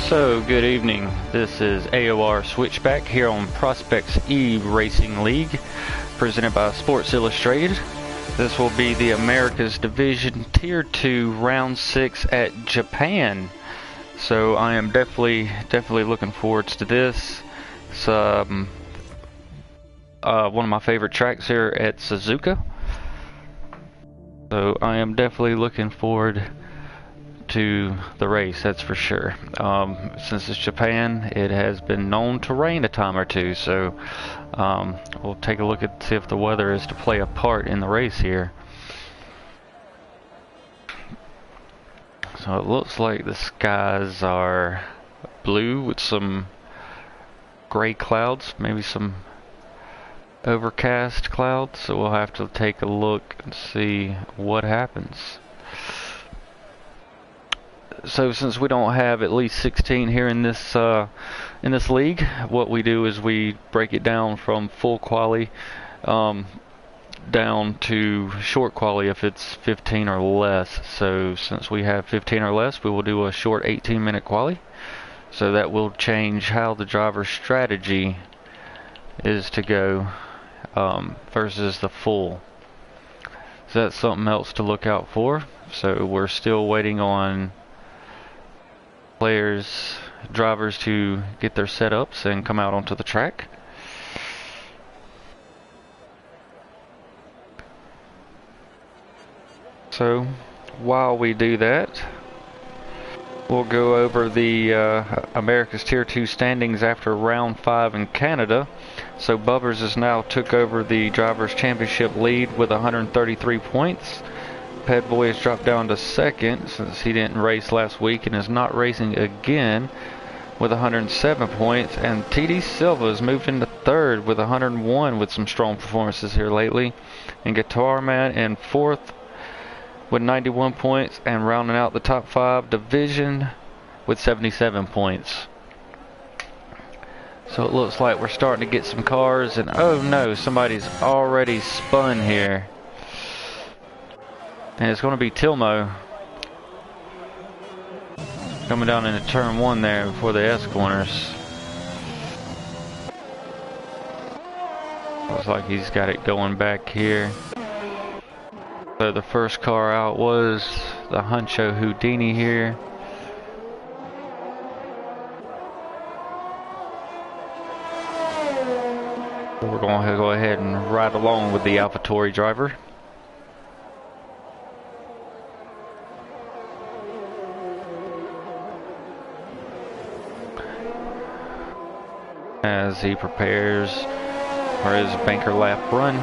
So, good evening. This is AOR Switchback here on Prospects eRacing League, presented by Sports Illustrated. This will be the Americas Division Tier 2 Round 6 at Japan. So, I am definitely looking forward to this. It's one of my favorite tracks here at Suzuka. So, I am definitely looking forward to the race, that's for sure. Since it's Japan, it has been known to rain a time or two, so we'll take a look at see if the weather is to play a part in the race here. So it looks like the skies are blue with some gray clouds, maybe some overcast clouds, so we'll have to take a look and see what happens. So since we don't have at least 16 here in this league, what we do is we break it down from full quali down to short quali if it's 15 or less. So since we have 15 or less, we will do a short 18-minute quali. So that will change how the driver's strategy is to go versus the full. So that's something else to look out for. So we're still waiting on drivers to get their setups and come out onto the track. So while we do that, we'll go over the America's Tier 2 standings after round 5 in Canada. So Bubbers has now took over the Drivers' Championship lead with 133 points. Ped Boy has dropped down to second since he didn't race last week and is not racing again with 107 points. And TD Silva has moved into third with 101 with some strong performances here lately. And Guitar Man in fourth with 91 points, and rounding out the top 5 division with 77 points. So it looks like we're starting to get some cars, and oh no, somebody's already spun here. And it's going to be Tilmo coming down into turn 1 there before the S corners. Looks like he's got it going back here. So the first car out was the Huncho Houdini here. We're going to go ahead and ride along with the AlphaTauri driver. As he prepares for his banker lap run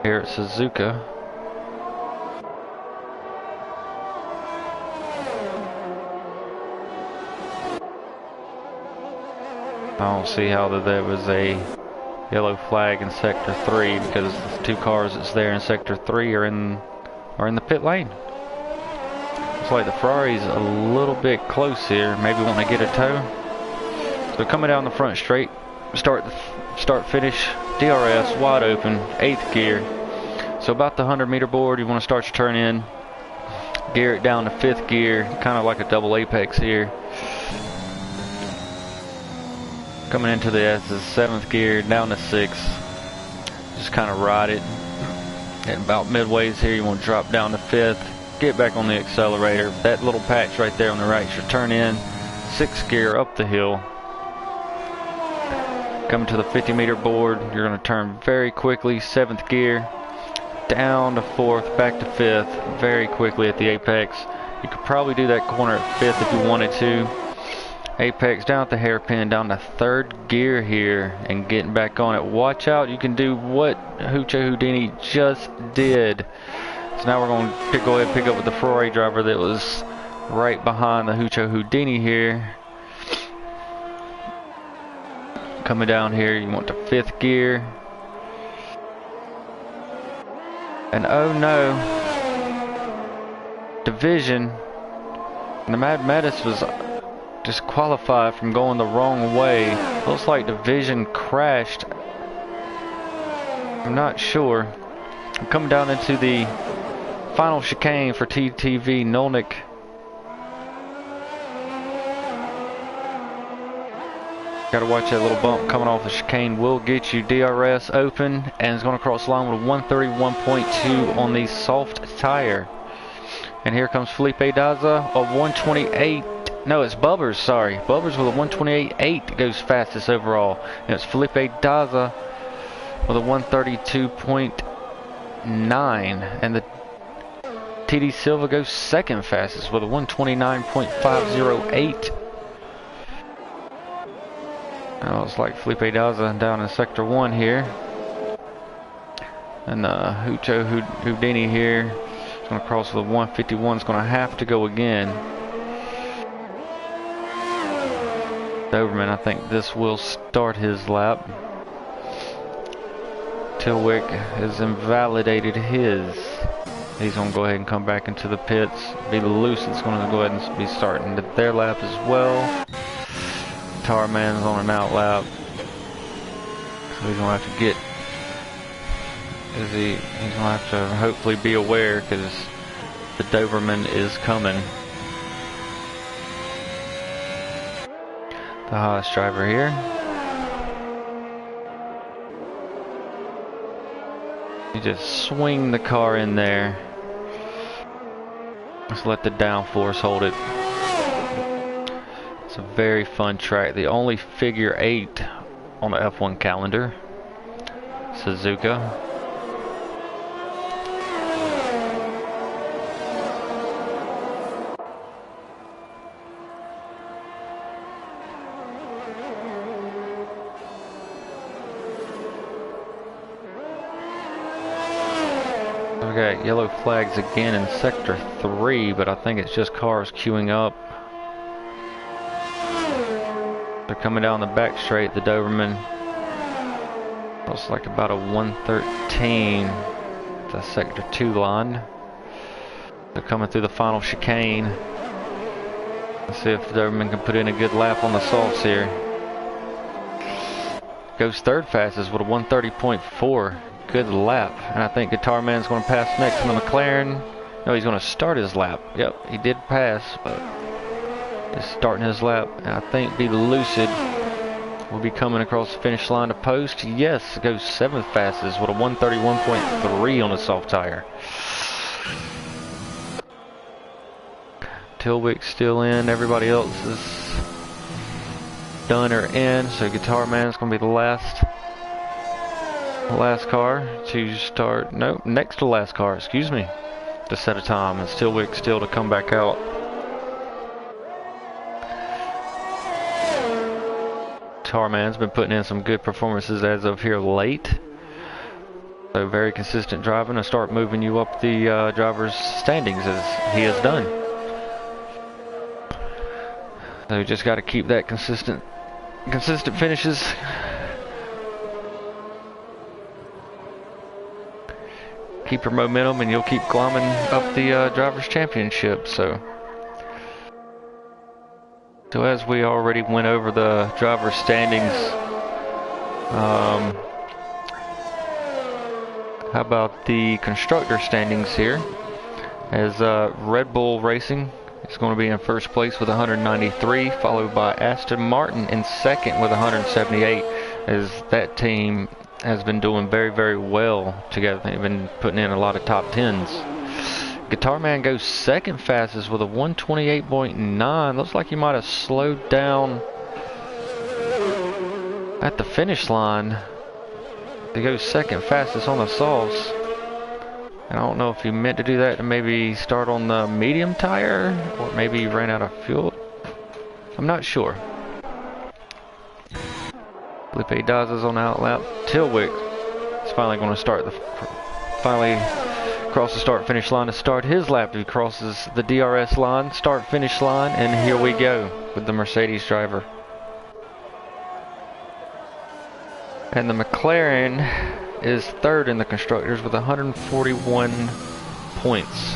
here at Suzuka. I don't see how there was a yellow flag in sector 3 because the 2 cars that's there in sector 3 are in the pit lane. Looks like the Ferrari's a little bit close here, maybe wanting to get a tow. So coming down the front straight, start finish, DRS wide open, 8th gear. So about the 100-meter board, you want to start your turn in, gear it down to 5th gear, kind of like a double apex here. Coming into the S's, 7th gear, down to 6th. Just kind of ride it. At about midways here, you want to drop down to 5th, get back on the accelerator. That little patch right there on the right is your turn in, 6th gear up the hill. Coming to the 50-meter board, you're going to turn very quickly, 7th gear, down to 4th, back to 5th, very quickly at the apex. You could probably do that corner at 5th if you wanted to. Apex down at the hairpin, down to 3rd gear here, and getting back on it. Watch out, you can do what Huncho Houdini just did. So now we're going to go ahead and pick up with the Ferrari driver that was right behind the Huncho Houdini here. Coming down here, you want the 5th gear. And oh no, Division, the Mad Menace was disqualified from going the wrong way. Looks like Division crashed. I'm not sure. I'm coming down into the final chicane for TTV Nolnik. Got to watch that little bump coming off the chicane. Will get you. DRS open and is going to cross the line with a 131.2 on the soft tire. And here comes Felipe Daza, a 128. No, it's Bubbers, sorry. Bubbers with a 128.8 goes fastest overall. And it's Felipe Daza with a 132.9. And the TD Silva goes second fastest with a 129.508. Now it's like Felipe Daza down in Sector 1 here. And Houdini here is going to cross with a 151. It's going to have to go again. Doberman, I think this will start his lap. Tilwick has invalidated his. He's going to go ahead and come back into the pits. Be loose. It's going to go ahead and be starting their lap as well. Tarman's on an out lap. So he's going to have to get. He's going to have to hopefully be aware because the Doberman is coming. The Haas driver here. You just swing the car in there. Let's let the downforce hold it. It's a very fun track. The only figure 8 on the F1 calendar. Suzuka. Okay, yellow flags again in Sector 3, but I think it's just cars queuing up. They're coming down the back straight, the Doberman. Looks like about a 113, the Sector 2 line. They're coming through the final chicane. Let's see if the Doberman can put in a good lap on the softs here. Goes third fastest with a 130.4. Good lap. And I think Guitar Man's going to pass next to the McLaren. No, he's going to start his lap. Yep, he did pass, but he's starting his lap. And I think Be Lucid will be coming across the finish line to post. Yes, it goes 7th fastest with a 131.3 on the soft tire. Tilwick still in. Everybody else is done or in. So Guitar Man's going to be the last car to start. No, next to last car, excuse me, to set a time. And Tilwick still to come back out. Tarman's been putting in some good performances as of here late. So very consistent driving to start moving you up the driver's standings as he has done. So just got to keep that consistent finishes. Keep your momentum and you'll keep climbing up the Drivers' Championship. So as we already went over the driver's standings, how about the constructor standings here? As Red Bull Racing is going to be in first place with 193, followed by Aston Martin in second with 178, as that team has been doing very, very well together. They've been putting in a lot of top 10s. Guitar Man goes second fastest with a 128.9. Looks like he might have slowed down at the finish line. He goes second fastest on the softs. And I don't know if he meant to do that to maybe start on the medium tire, or maybe he ran out of fuel. I'm not sure. Felipe Daza's on the out lap. Tilwick is finally going to cross the start finish line to start his lap. He crosses the DRS line, start finish line, and here we go with the Mercedes driver. And the McLaren is third in the constructors with 141 points.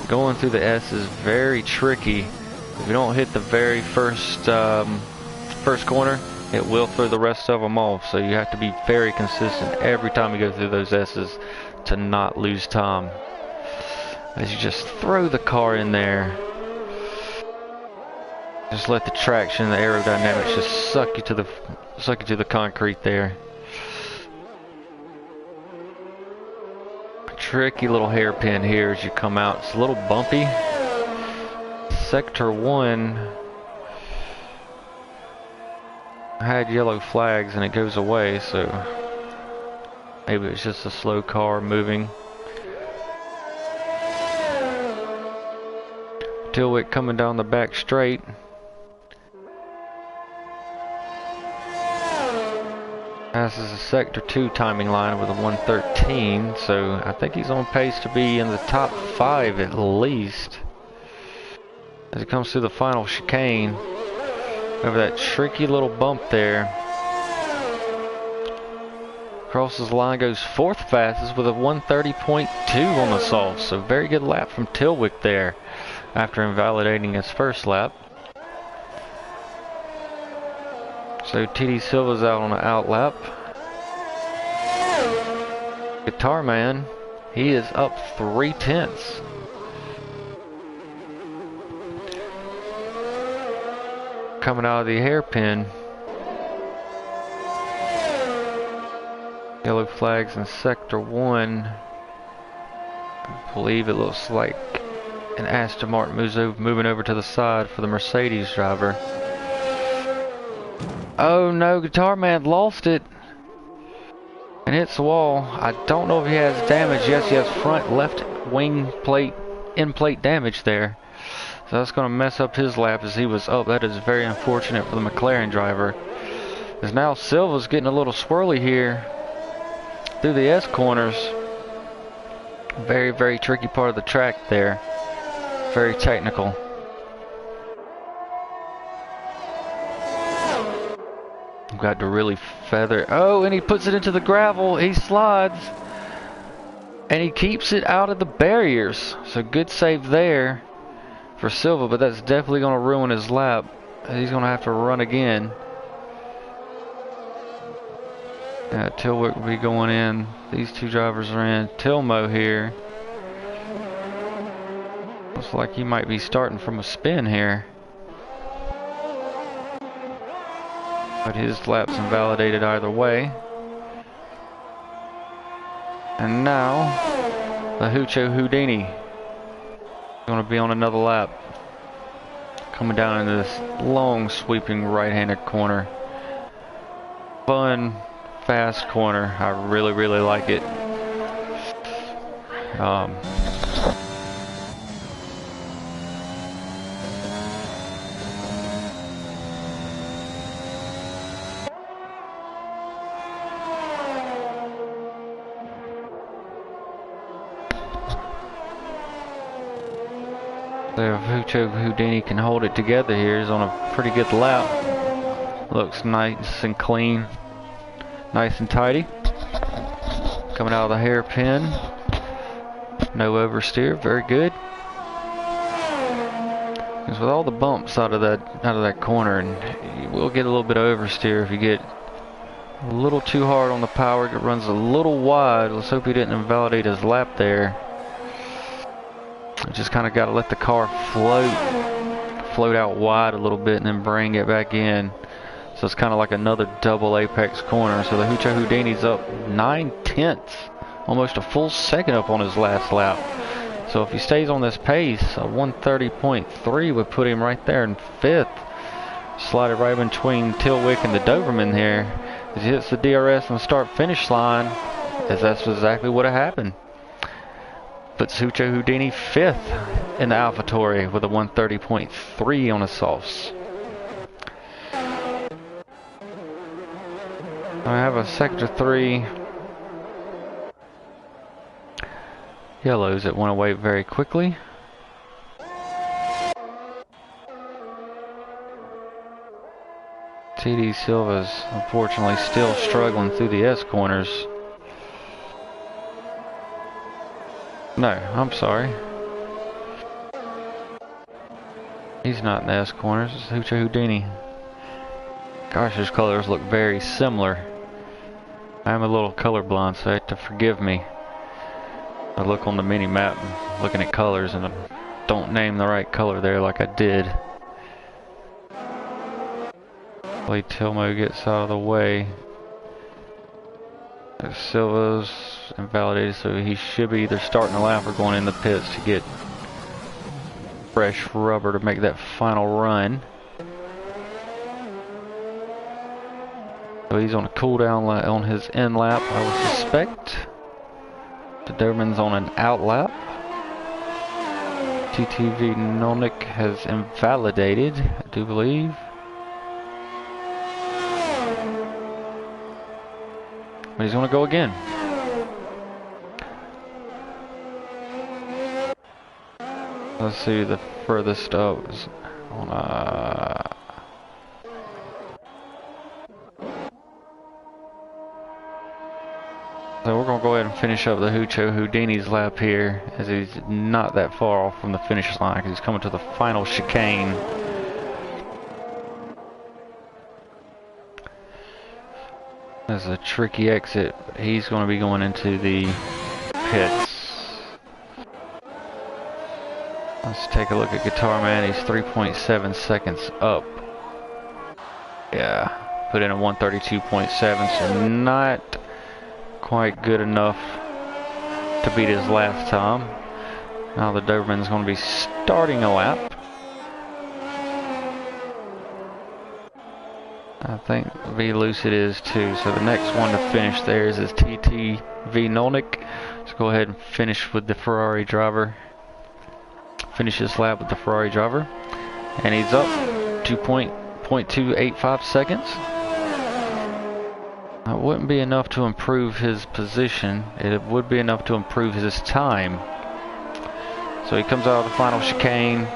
Going through the S is very tricky. If you don't hit the very first corner, it will throw the rest of them off. So you have to be very consistent every time you go through those S's to not lose time. as you just throw the car in there. Just let the traction and the aerodynamics just suck you to the concrete there. Tricky little hairpin here as you come out. It's a little bumpy. Sector 1 had yellow flags and it goes away, so maybe it's just a slow car moving. Tilwick coming down the back straight. This is a Sector 2 timing line with a 113, so I think he's on pace to be in the top 5 at least. As he comes through the final chicane, over that tricky little bump there. Crosses the line, goes 4th fastest with a 130.2 on the soft, so very good lap from Tilwick there after invalidating his first lap. So TD Silva's out on the out lap. Guitar Man, he is up 3/10. Coming out of the hairpin. Yellow flags in Sector 1. I believe it looks like an Aston Martin moving over to the side for the Mercedes driver. Oh no, Guitar Man lost it and hits the wall. I don't know if he has damage. Yes, he has front left wing plate, end plate damage there. So that's going to mess up his lap as he was up. That is very unfortunate for the McLaren driver. As now Silva's getting a little swirly here through the S corners. Very, very tricky part of the track there. Very technical. Got to really feather. Oh, and he puts it into the gravel. He slides. And he keeps it out of the barriers. So good save there for Silva, but that's definitely going to ruin his lap. He's going to have to run again. Tilwick will be going in. These two drivers are in. Tilmo here. Looks like he might be starting from a spin here. But his lap's invalidated either way. And now, the Hucho Houdini going to be on another lap. Coming down into this long sweeping right-handed corner. Fun, fast corner. I really, really like it. So if Hucho Houdini can hold it together here, he's on a pretty good lap. Looks nice and clean. Nice and tidy. Coming out of the hairpin. No oversteer, very good. Because with all the bumps out of that corner, and you will get a little bit of oversteer if you get a little too hard on the power. It runs a little wide. Let's hope he didn't invalidate his lap there. Just kind of got to let the car float out wide a little bit and then bring it back in. So it's kind of like another double apex corner. So the Hucho Houdini's up 9/10, almost a full second up on his last lap. So if he stays on this pace, a 130.3 would put him right there in 5th. Slide it right between Tilwick and the Doberman here. As he hits the DRS and start finish line, as that's exactly what happened. Puts Hucho Houdini 5th in the AlphaTauri with a 130.3 on his softs. I have a Sector 3 yellows that went away very quickly. TD Silva's unfortunately still struggling through the S corners. No, I'm sorry. He's not in the S corners. It's Hucho Houdini. Gosh, his colors look very similar. I'm a little colorblind, so you have to forgive me. I look on the mini map, looking at colors, and I don't name the right color there like I did. Wait till Mo gets out of the way. Silva's invalidated, so he should be either starting the lap or going in the pits to get fresh rubber to make that final run. So he's on a cool down on his in lap, I would suspect. The Doberman's on an out lap. TTV Nolnik has invalidated, I do believe. But he's going to go again. Let's see, the furthest up is on So we're going to go ahead and finish up the Hucho Houdini's lap here, as he's not that far off from the finish line, because he's coming to the final chicane. There's a tricky exit. He's going to be going into the pits. Let's take a look at Guitar Man. He's 3.7 seconds up. Yeah, put in a 132.7, so not quite good enough to beat his last time. Now the Doberman's going to be starting a lap. I think V Lucid is too. So the next one to finish there is TTV Nolnik. Let's go ahead and finish with the Ferrari driver. Finish this lap with the Ferrari driver. And he's up 2.285 seconds. It wouldn't be enough to improve his position. It would be enough to improve his time. So he comes out of the final chicane.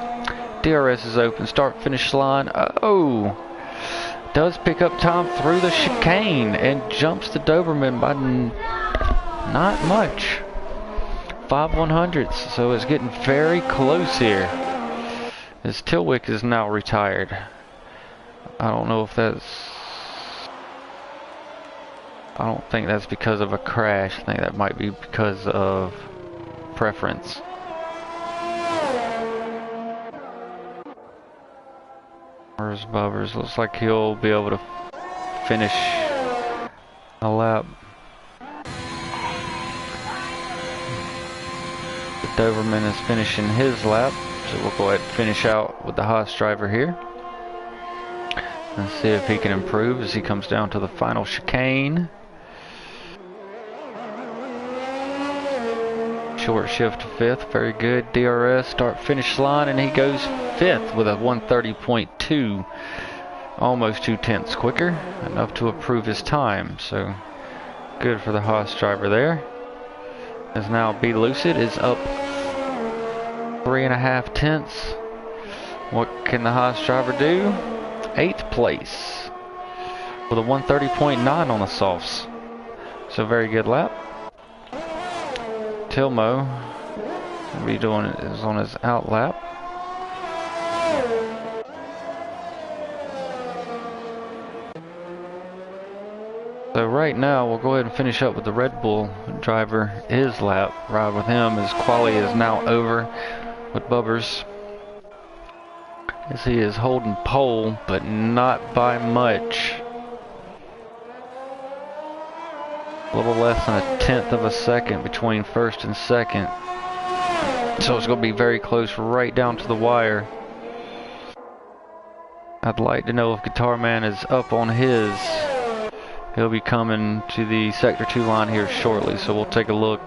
DRS is open. Start finish line. Oh! Does pick up time through the chicane and jumps the Doberman by not much. 5/100ths, so it's getting very close here. His Tilwick is now retired. I don't know if that's... I don't think that's because of a crash. I think that might be because of preference. Where's Bubbers? Looks like he'll be able to finish a lap. The Doberman is finishing his lap, so we'll go ahead and finish out with the Haas driver here. And see if he can improve as he comes down to the final chicane. Short shift to 5th, very good. DRS, start finish line, and he goes 5th with a 130.2, almost 2/10ths quicker, enough to improve his time. So good for the Haas driver there. As now B Lucid is up 3.5 tenths. What can the Haas driver do? 8th place with a 130.9 on the softs. So very good lap. Tilmo will be doing it is on his out lap. So right now we'll go ahead and finish up with the Red Bull driver, his lap. Ride with him. His quali is now over with Bubbers, as he is holding pole, but not by much. A little less than 1/10 of a second between first and second. So it's going to be very close, right down to the wire. I'd like to know if Guitar Man is up on his. He'll be coming to the Sector 2 line here shortly, so we'll take a look.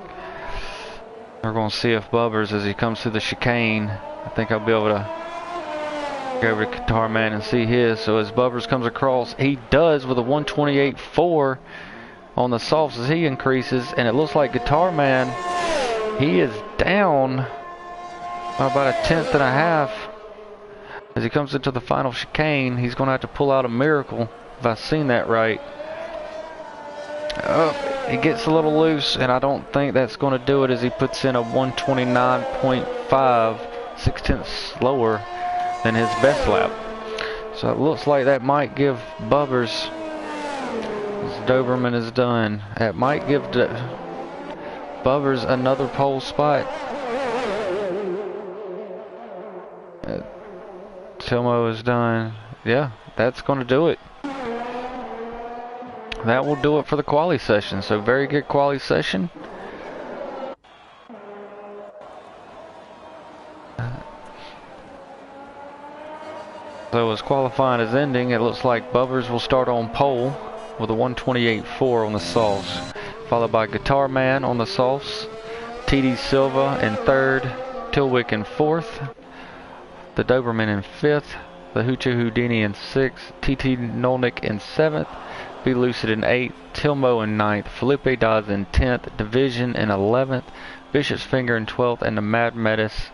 We're going to see if Bubbers, as he comes through the chicane, I think I'll be able to go over to Guitar Man and see his. So as Bubbers comes across, he does with a 128.4 on the softs as he increases, and it looks like Guitar Man, he is down by about 1/10.5 as he comes into the final chicane. He's going to have to pull out a miracle, if I've seen that right. Oh, he gets a little loose, and I don't think that's going to do it, as he puts in a 129.5, 6/10 slower than his best lap. So it looks like that might give Bubbers, his Doberman is done. It might give Bubbers another pole spot. Tilmo is done. Yeah, that's going to do it. That will do it for the quali session. So very good quali session. So as qualifying is ending, it looks like Bubbers will start on pole with a 128.4 on the softs, followed by Guitar Man on the softs, TD Silva in third, Tilwick in fourth, the Doberman in fifth, the Hoochie Houdini in sixth, TT Nolnick in seventh, B Lucid in eighth, Tilmo in ninth, Felipe Dodds in 10th, Division in 11th, Bishop's Finger in 12th, and the Mad Metis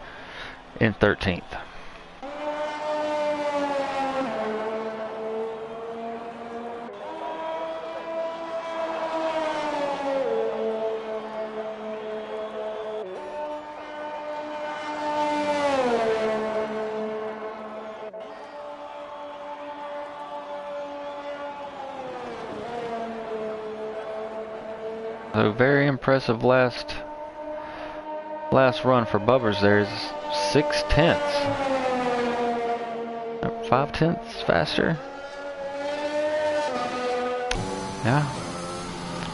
in 13th. So very impressive last run for Bubbers. There's 6/10, 5/10 faster. Yeah,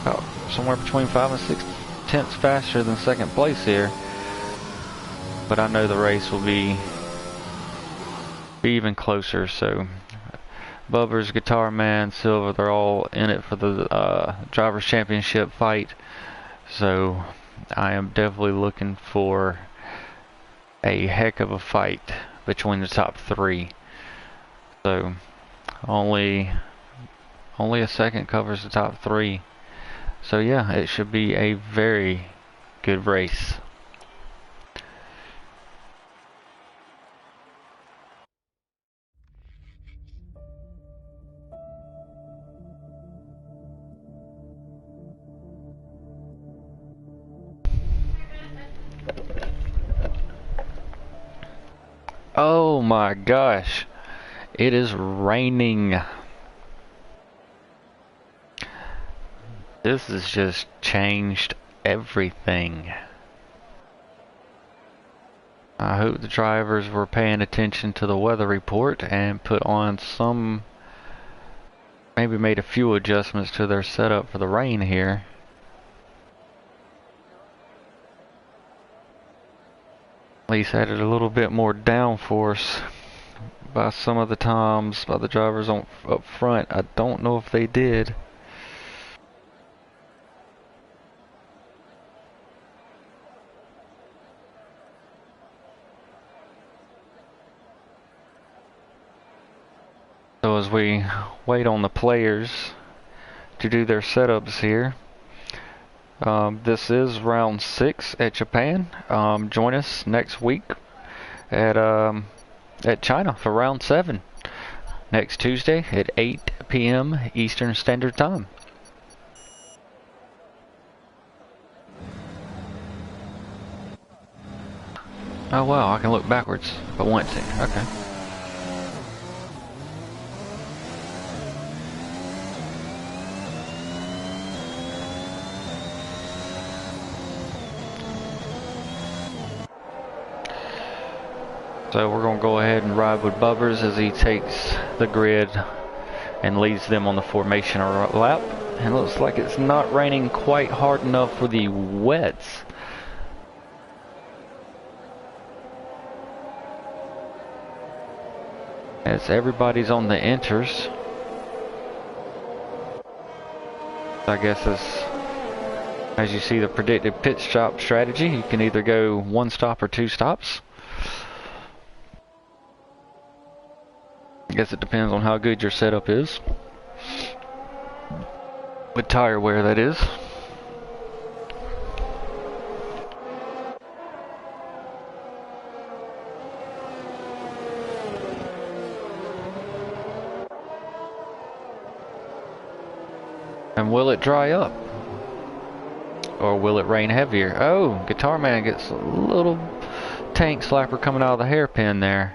about somewhere between 5 and 6/10 faster than second place here. But I know the race will be even closer. So Bubbers, Guitar Man, Silver, they're all in it for the Drivers' Championship fight. So I am definitely looking for a heck of a fight between the top three. So only a second covers the top three. So yeah, it should be a very good race. Oh my gosh, it is raining. This has just changed everything. I hope the drivers were paying attention to the weather report and put on some, maybe made a few adjustments to their setup for the rain here. At least added a little bit more downforce by some of the times by the drivers up front. I don't know if they did. So as we wait on the players to do their setups here, this is round 6 at Japan. Join us next week at China for round 7 next Tuesday at 8 p.m. Eastern Standard Time. Oh wow, I can look backwards if I want to. Okay. So we're going to go ahead and ride with Bubbers as he takes the grid and leads them on the formation lap. And it looks like it's not raining quite hard enough for the wets. As everybody's on the enters. I guess as you see the predicted pit stop strategy, you can either go 1 stop or 2 stops. I guess it depends on how good your setup is. With tire wear, that is. And will it dry up? Or will it rain heavier? Oh, Guitar Man gets a little tank slapper coming out of the hairpin there.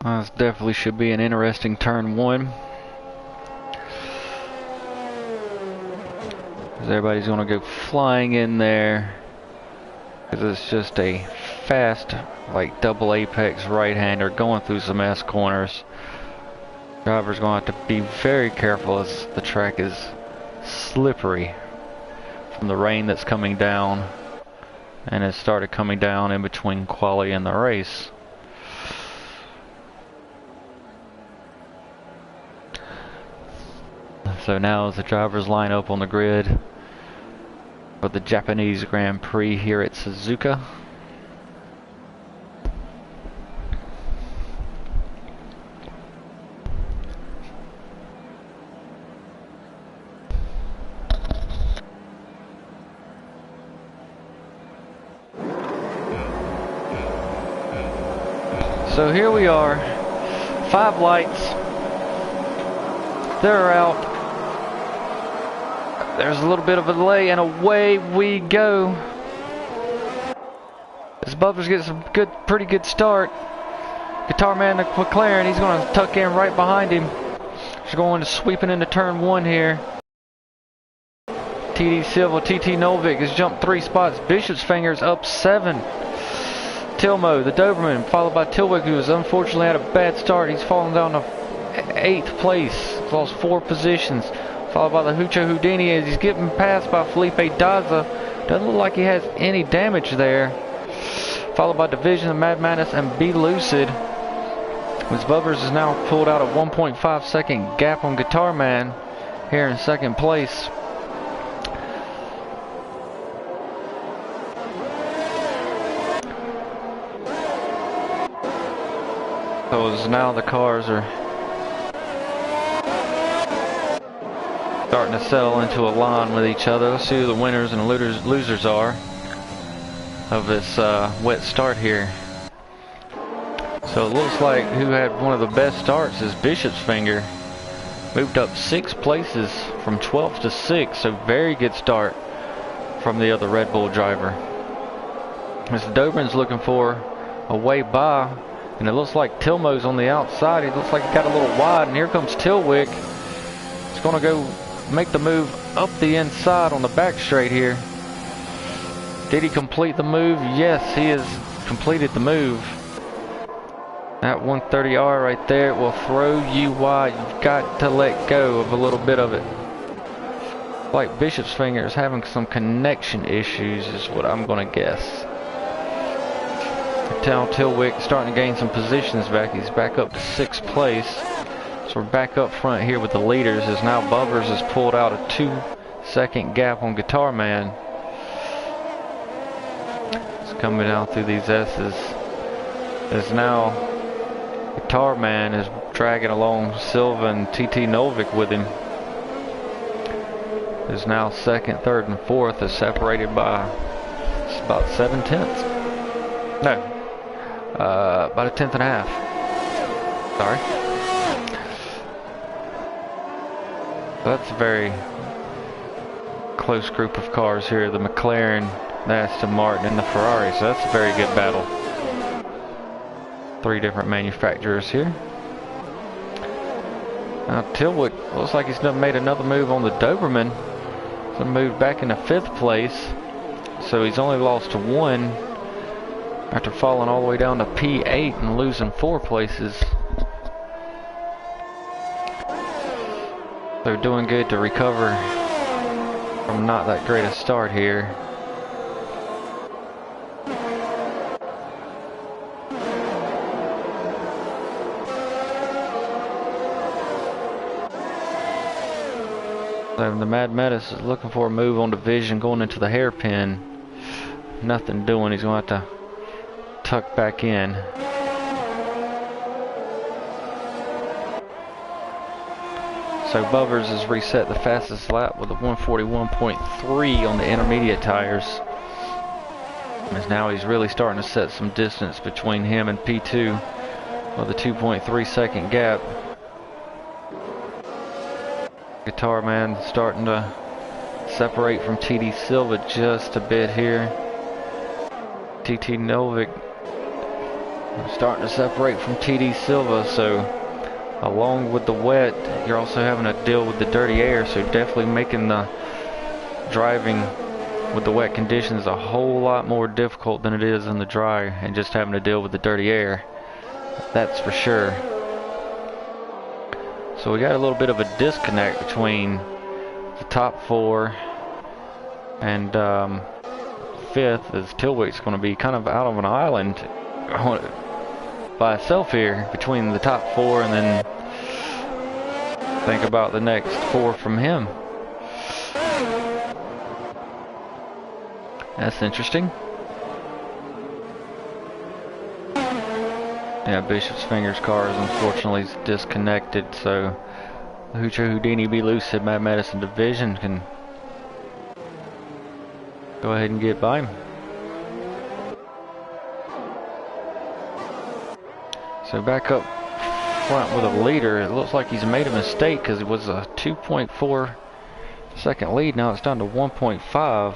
This definitely should be an interesting turn one. Everybody's going to go flying in there because it's just a fast, like double apex right-hander going through some S corners. Driver's going to have to be very careful as the track is slippery from the rain that's coming down, and it started coming down in between quali and the race. So now as the drivers line up on the grid for the Japanese Grand Prix here at Suzuka. So here we are, 5 lights, they're out. There's a little bit of a delay, and away we go. As Bubbers gets a pretty good start. Guitar Man McLaren, he's going to tuck in right behind him. He's going to sweeping into turn 1 here. TD Silva, TT Novick has jumped 3 spots. Bishop's Fingers up 7. Tilmo, the Doberman, followed by Tilwick, who has unfortunately had a bad start. He's fallen down to 8th place. He's lost 4 positions. Followed by the Hucho Houdini as he's getting passed by Felipe Daza. Doesn't look like he has any damage there. Followed by Division of Mad Madness and Be Lucid. As Bubbers is now pulled out a 1.5 second gap on Guitar Man here in 2nd place. So as now the cars are starting to settle into a line with each other. Let's see who the winners and losers are of this wet start here. So it looks like who had one of the best starts is Bishop's Finger. Moved up 6 places from 12th to 6th, so very good start from the other Red Bull driver. Mr. Dobrin's looking for a way by, and it looks like Tilmo's on the outside. He looks like he got a little wide, and here comes Tilwick. He's going to go make the move up the inside on the back straight here. Did he complete the move? Yes, he has completed the move. That 130R right there will throw you wide. You've got to let go of a little bit of it. Like Bishop's Finger is having some connection issues is what I'm going to guess. Tell Tilwick starting to gain some positions back. He's back up to 6th place. So we're back up front here with the leaders as now Bubbers has pulled out a 2-second gap on Guitar Man. It's coming down through these S's. As now Guitar Man is dragging along Silva and TT Novick with him. Is now 2nd, 3rd, and 4th is separated by about 7/10. No, about a 10th and a half. Sorry. That's a very close group of cars here. The McLaren, the Aston Martin, and the Ferrari. So that's a very good battle. 3 different manufacturers here. Now Tilwick looks like he's made another move on the Doberman. So moved back into 5th place. So he's only lost to 1 after falling all the way down to P8 and losing 4 places. They're doing good to recover from not that great a start here. So the Mad Menace is looking for a move on Division going into the hairpin. Nothing doing. He's going to have to tuck back in. So Bubbers has reset the fastest lap with a 141.3 on the intermediate tires. As now he's really starting to set some distance between him and P2 with a 2.3 second gap. Guitar Man starting to separate from TD Silva just a bit here. TT Novick Starting to separate from TD Silva, so along with the wet, you're also having to deal with the dirty air, so definitely making the driving with the wet conditions a whole lot more difficult than it is in the dry and just having to deal with the dirty air. That's for sure. So we got a little bit of a disconnect between the top four and fifth, as Tilwick's going to be kind of out of an island by itself here between the top four, and then think about the next four from him. That's interesting. Yeah, Bishop's Fingers car is unfortunately disconnected, so the Hoocho Houdini Be Lucid Mad Medicine division can go ahead and get by him. So back up front with a leader. It looks like he's made a mistake because it was a 2.4 second lead. Now it's down to 1.5.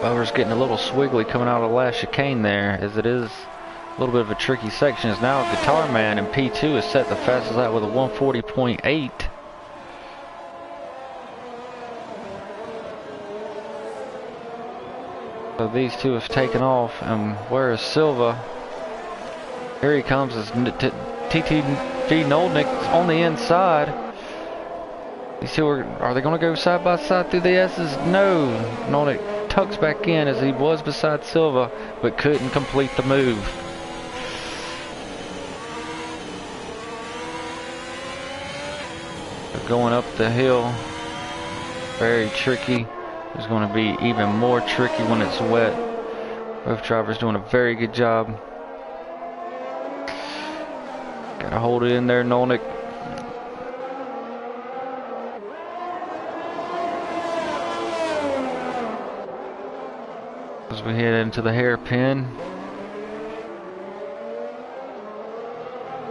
Bowers getting a little swiggly coming out of the last chicane there, as it is a little bit of a tricky section. As now Guitar Man in P2 is set the fastest out with a 140.8. So these two have taken off, and where is Silva? Here he comes as TTV Noldnik on the inside. These two are they going to go side by side through the S's? No. Noldnik tucks back in as he was beside Silva, but couldn't complete the move. They're going up the hill, very tricky. It's going to be even more tricky when it's wet. Both drivers doing a very good job. Gotta hold it in there, Noldnik. As we head into the hairpin.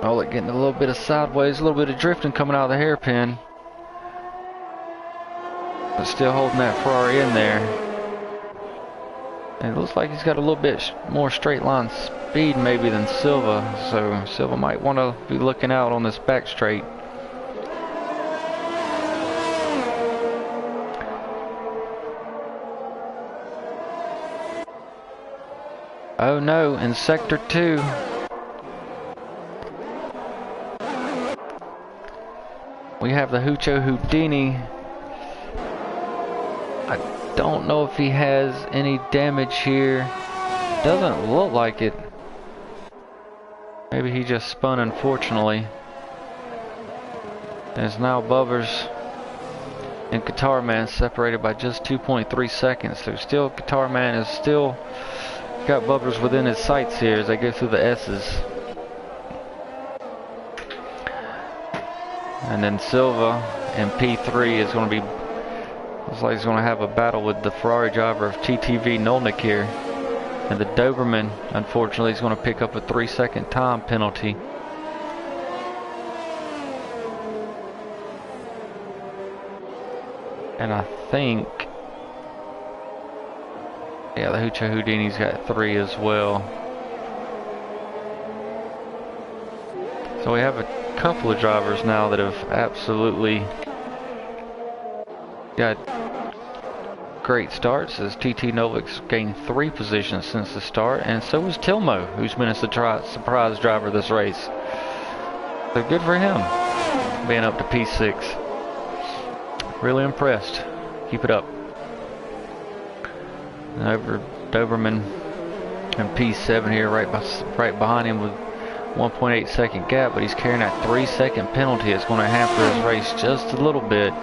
Noldnik getting a little bit of sideways, a little bit of drifting coming out of the hairpin. But still holding that Ferrari in there. And it looks like he's got a little bit more straight line speed maybe than Silva. So Silva might want to be looking out on this back straight. Oh no, in sector 2. We have the Hoocho Houdini. I don't know if he has any damage here. Doesn't look like it. Maybe he just spun, unfortunately. And it's now Bubbers and Guitar Man separated by just 2.3 seconds. So still Guitar Man is still got Bubbers within his sights here as they go through the S's. And then Silva in P3 is going to be, looks like he's going to have a battle with the Ferrari driver of TTV Noldnik here. And the Doberman, unfortunately, is going to pick up a 3-second time penalty. And I think, yeah, the Hoocho Houdini's got 3 as well. So we have a couple of drivers now that have absolutely got great starts, as TT Novik's gained 3 positions since the start, and so has Tilmo, who's been a surprise driver this race. So good for him, being up to P6. Really impressed. Keep it up. And over Doberman and P7 here, right behind him with 1.8 second gap, but he's carrying that 3-second penalty. It's going to hamper his race just a little bit.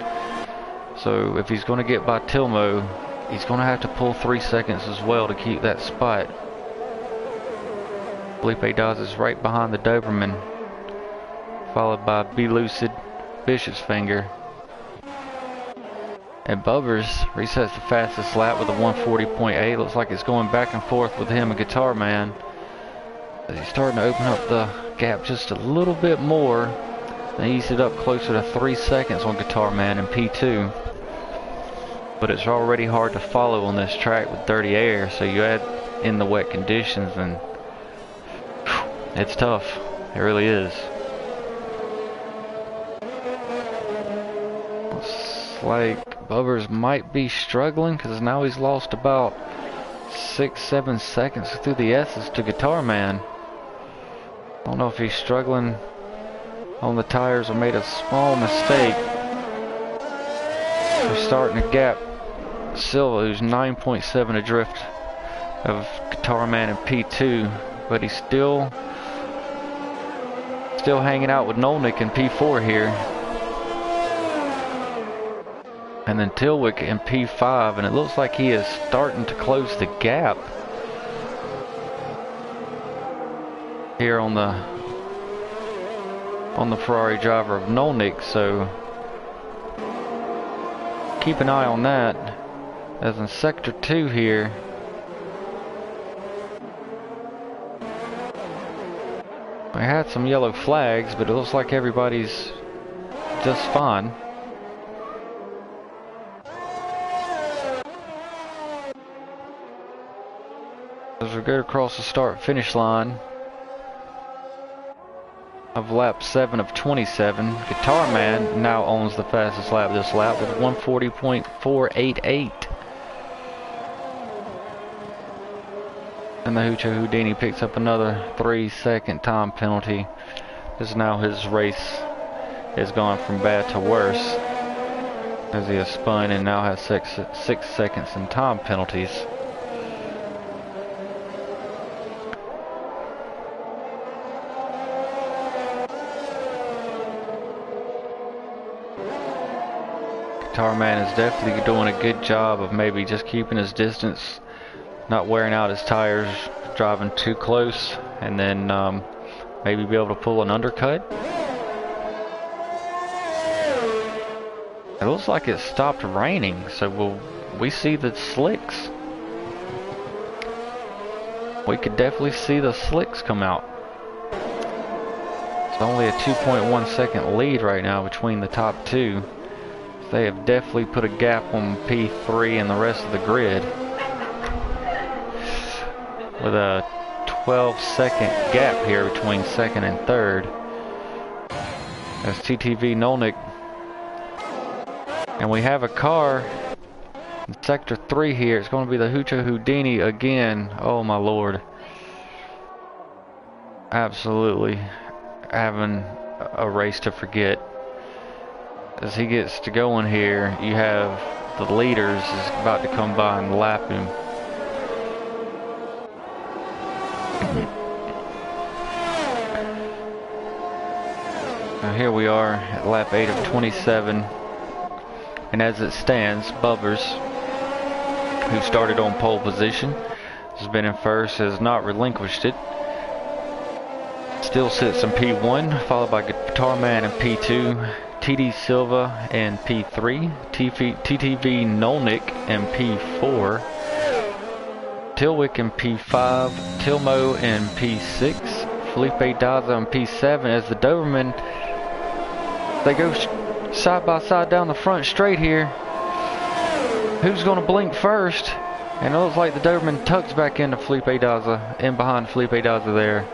So if he's going to get by Tilmo, he's going to have to pull 3 seconds as well to keep that spot. Felipe Dawes is right behind the Doberman, followed by Be Lucid, Bishop's Finger. And Bubbers resets the fastest lap with a 140.8. Looks like it's going back and forth with him and Guitar Man. He's starting to open up the gap just a little bit more. And ease it up closer to 3 seconds on Guitar Man in P2. but it's already hard to follow on this track with dirty air, so you add in the wet conditions and it's tough. It really is. Looks like Bubbers might be struggling because now he's lost about 6-7 seconds through the S's to Guitar Man. I don't know if he's struggling on the tires or made a small mistake. We're starting to gap Silva, who's 9.7 adrift of Guitar Man in P2, but he's still hanging out with Nolnick in P4 here. And then Tilwick in P5, and it looks like he is starting to close the gap here on the Ferrari driver of Nolnick, so keep an eye on that. As in Sector 2 here, we had some yellow flags, but it looks like everybody's just fine. As we go across the start-finish line of lap 7 of 27, Guitar Man now owns the fastest lap this lap with 140.488. And the Hoocho Houdini picks up another 3-second time penalty, as now his race has gone from bad to worse, as he has spun and now has 6 seconds in time penalties. Guitar Man is definitely doing a good job of maybe just keeping his distance, not wearing out his tires, driving too close, and then maybe be able to pull an undercut. It looks like it stopped raining, so will we see the slicks? We could definitely see the slicks come out. It's only a 2.1 second lead right now between the top two. They have definitely put a gap on P3 and the rest of the grid, with a 12-second gap here between second and third. That's TTV Nolnick. And we have a car in Sector 3 here. It's going to be the Hoocho Houdini again. Oh my lord. Absolutely having a race to forget. As he gets to going here, you have the leaders is about to come by and lap him. Now here we are at lap 8 of 27, and as it stands, Bubbers, who started on pole position, has been in first, has not relinquished it. Still sits in P1, followed by Guitar Man in P2, TD Silva in P3, TTV Nolnick in P4, Tilwick in P5, Tilmo in P6, Felipe Daza in P7. As the Doberman, they go side by side down the front straight here. Who's going to blink first? And it looks like the Doberman tucks back into Felipe Daza, in behind Felipe Daza there.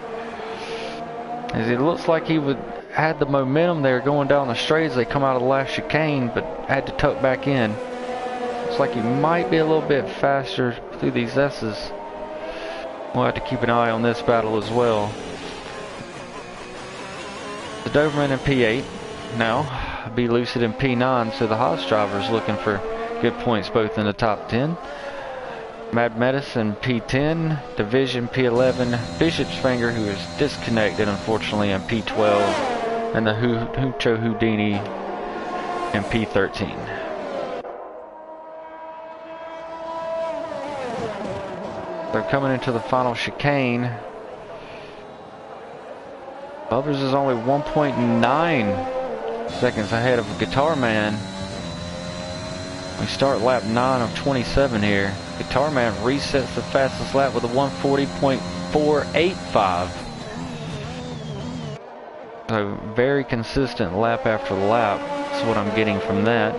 As it looks like he had the momentum there going down the straight as they come out of the last chicane, but had to tuck back in. Looks like he might be a little bit faster through these S's. We'll have to keep an eye on this battle as well. The Doberman in P8 now, Be Lucid in P9, so the Haas driver is looking for good points both in the top 10. Mad Medicine P10, Division P11, Bishop's Finger, who is disconnected unfortunately, in P12, and the Hoocho Houdini in P13. They're coming into the final chicane. Bubbers is only 1.9 seconds ahead of Guitar Man. We start lap 9 of 27 here. Guitar Man resets the fastest lap with a 140.485. So very consistent lap after lap. That's what I'm getting from that.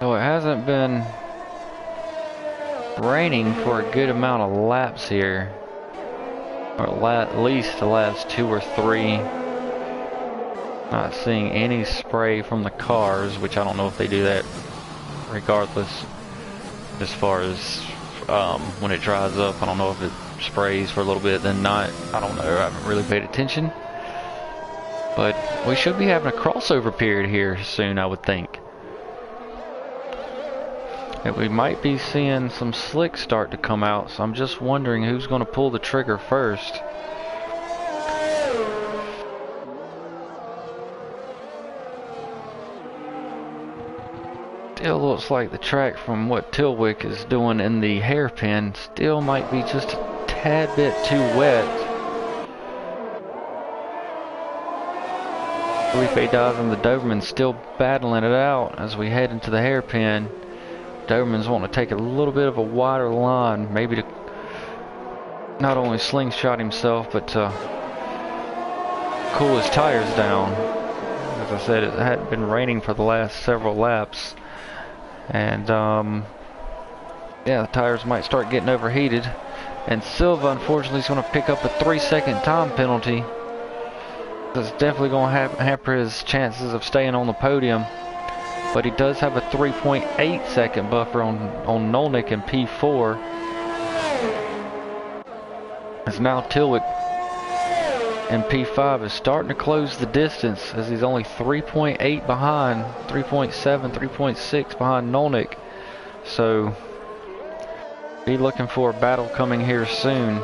So it hasn't been raining for a good amount of laps here. Or at least the last 2 or 3. Not seeing any spray from the cars, which I don't know if they do that regardless. As far as when it dries up, I don't know if it sprays for a little bit, then not. I don't know, I haven't really paid attention. But we should be having a crossover period here soon, I would think. And we might be seeing some slicks start to come out, so I'm just wondering who's going to pull the trigger first. Still looks like the track from what Tilwick is doing in the hairpin still might be just a tad bit too wet. Felipe Diaz and the Doberman still battling it out as we head into the hairpin. Doberman's wanting to take a little bit of a wider line, maybe to not only slingshot himself, but to cool his tires down. As I said, it hadn't been raining for the last several laps. And yeah, the tires might start getting overheated. And Silva, unfortunately, is going to pick up a 3-second time penalty. That's definitely going to hamper his chances of staying on the podium. But he does have a 3.8 second buffer on Nolnick in P4. As now Tilwick in P5 is starting to close the distance, as he's only 3.8 behind, 3.7, 3.6 behind Nolnick. So be looking for a battle coming here soon.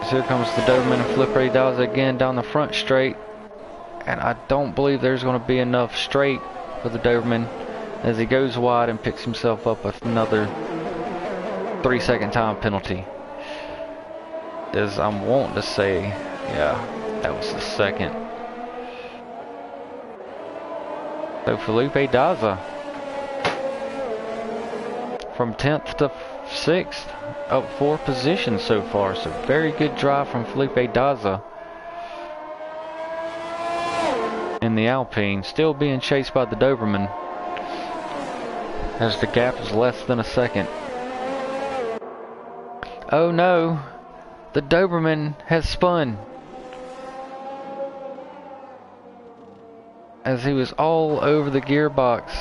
So here comes the Doberman and Felipe Diaz again down the front straight. And I don't believe there's going to be enough straight for the Doberman as he goes wide and picks himself up with another 3-second time penalty. As I'm wanting to say, yeah, that was the second. So Felipe Daza from 10th to 6th, up 4 positions so far. So very good drive from Felipe Daza in the Alpine, still being chased by the Doberman as the gap is less than a second. Oh no, the Doberman has spun as he was all over the gearbox.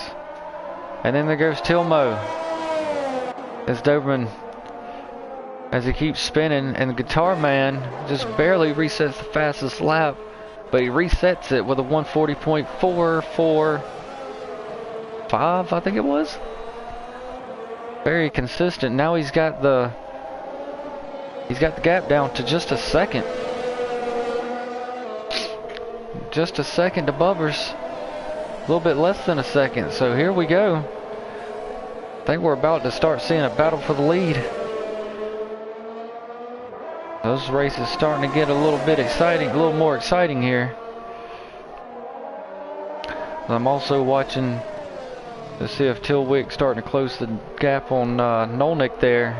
And then there goes Tilmo as Doberman, as he keeps spinning, and the Guitar Man just barely resets the fastest lap. But he resets it with a 140.445, I think it was. Very consistent. Now he's got the gap down to just a second. Just a second to Bubbers. A little bit less than a second. So here we go. I think we're about to start seeing a battle for the lead. Those races starting to get a little bit exciting, a little more exciting here. I'm also watching to see if Tilwick's starting to close the gap on Nolnick there.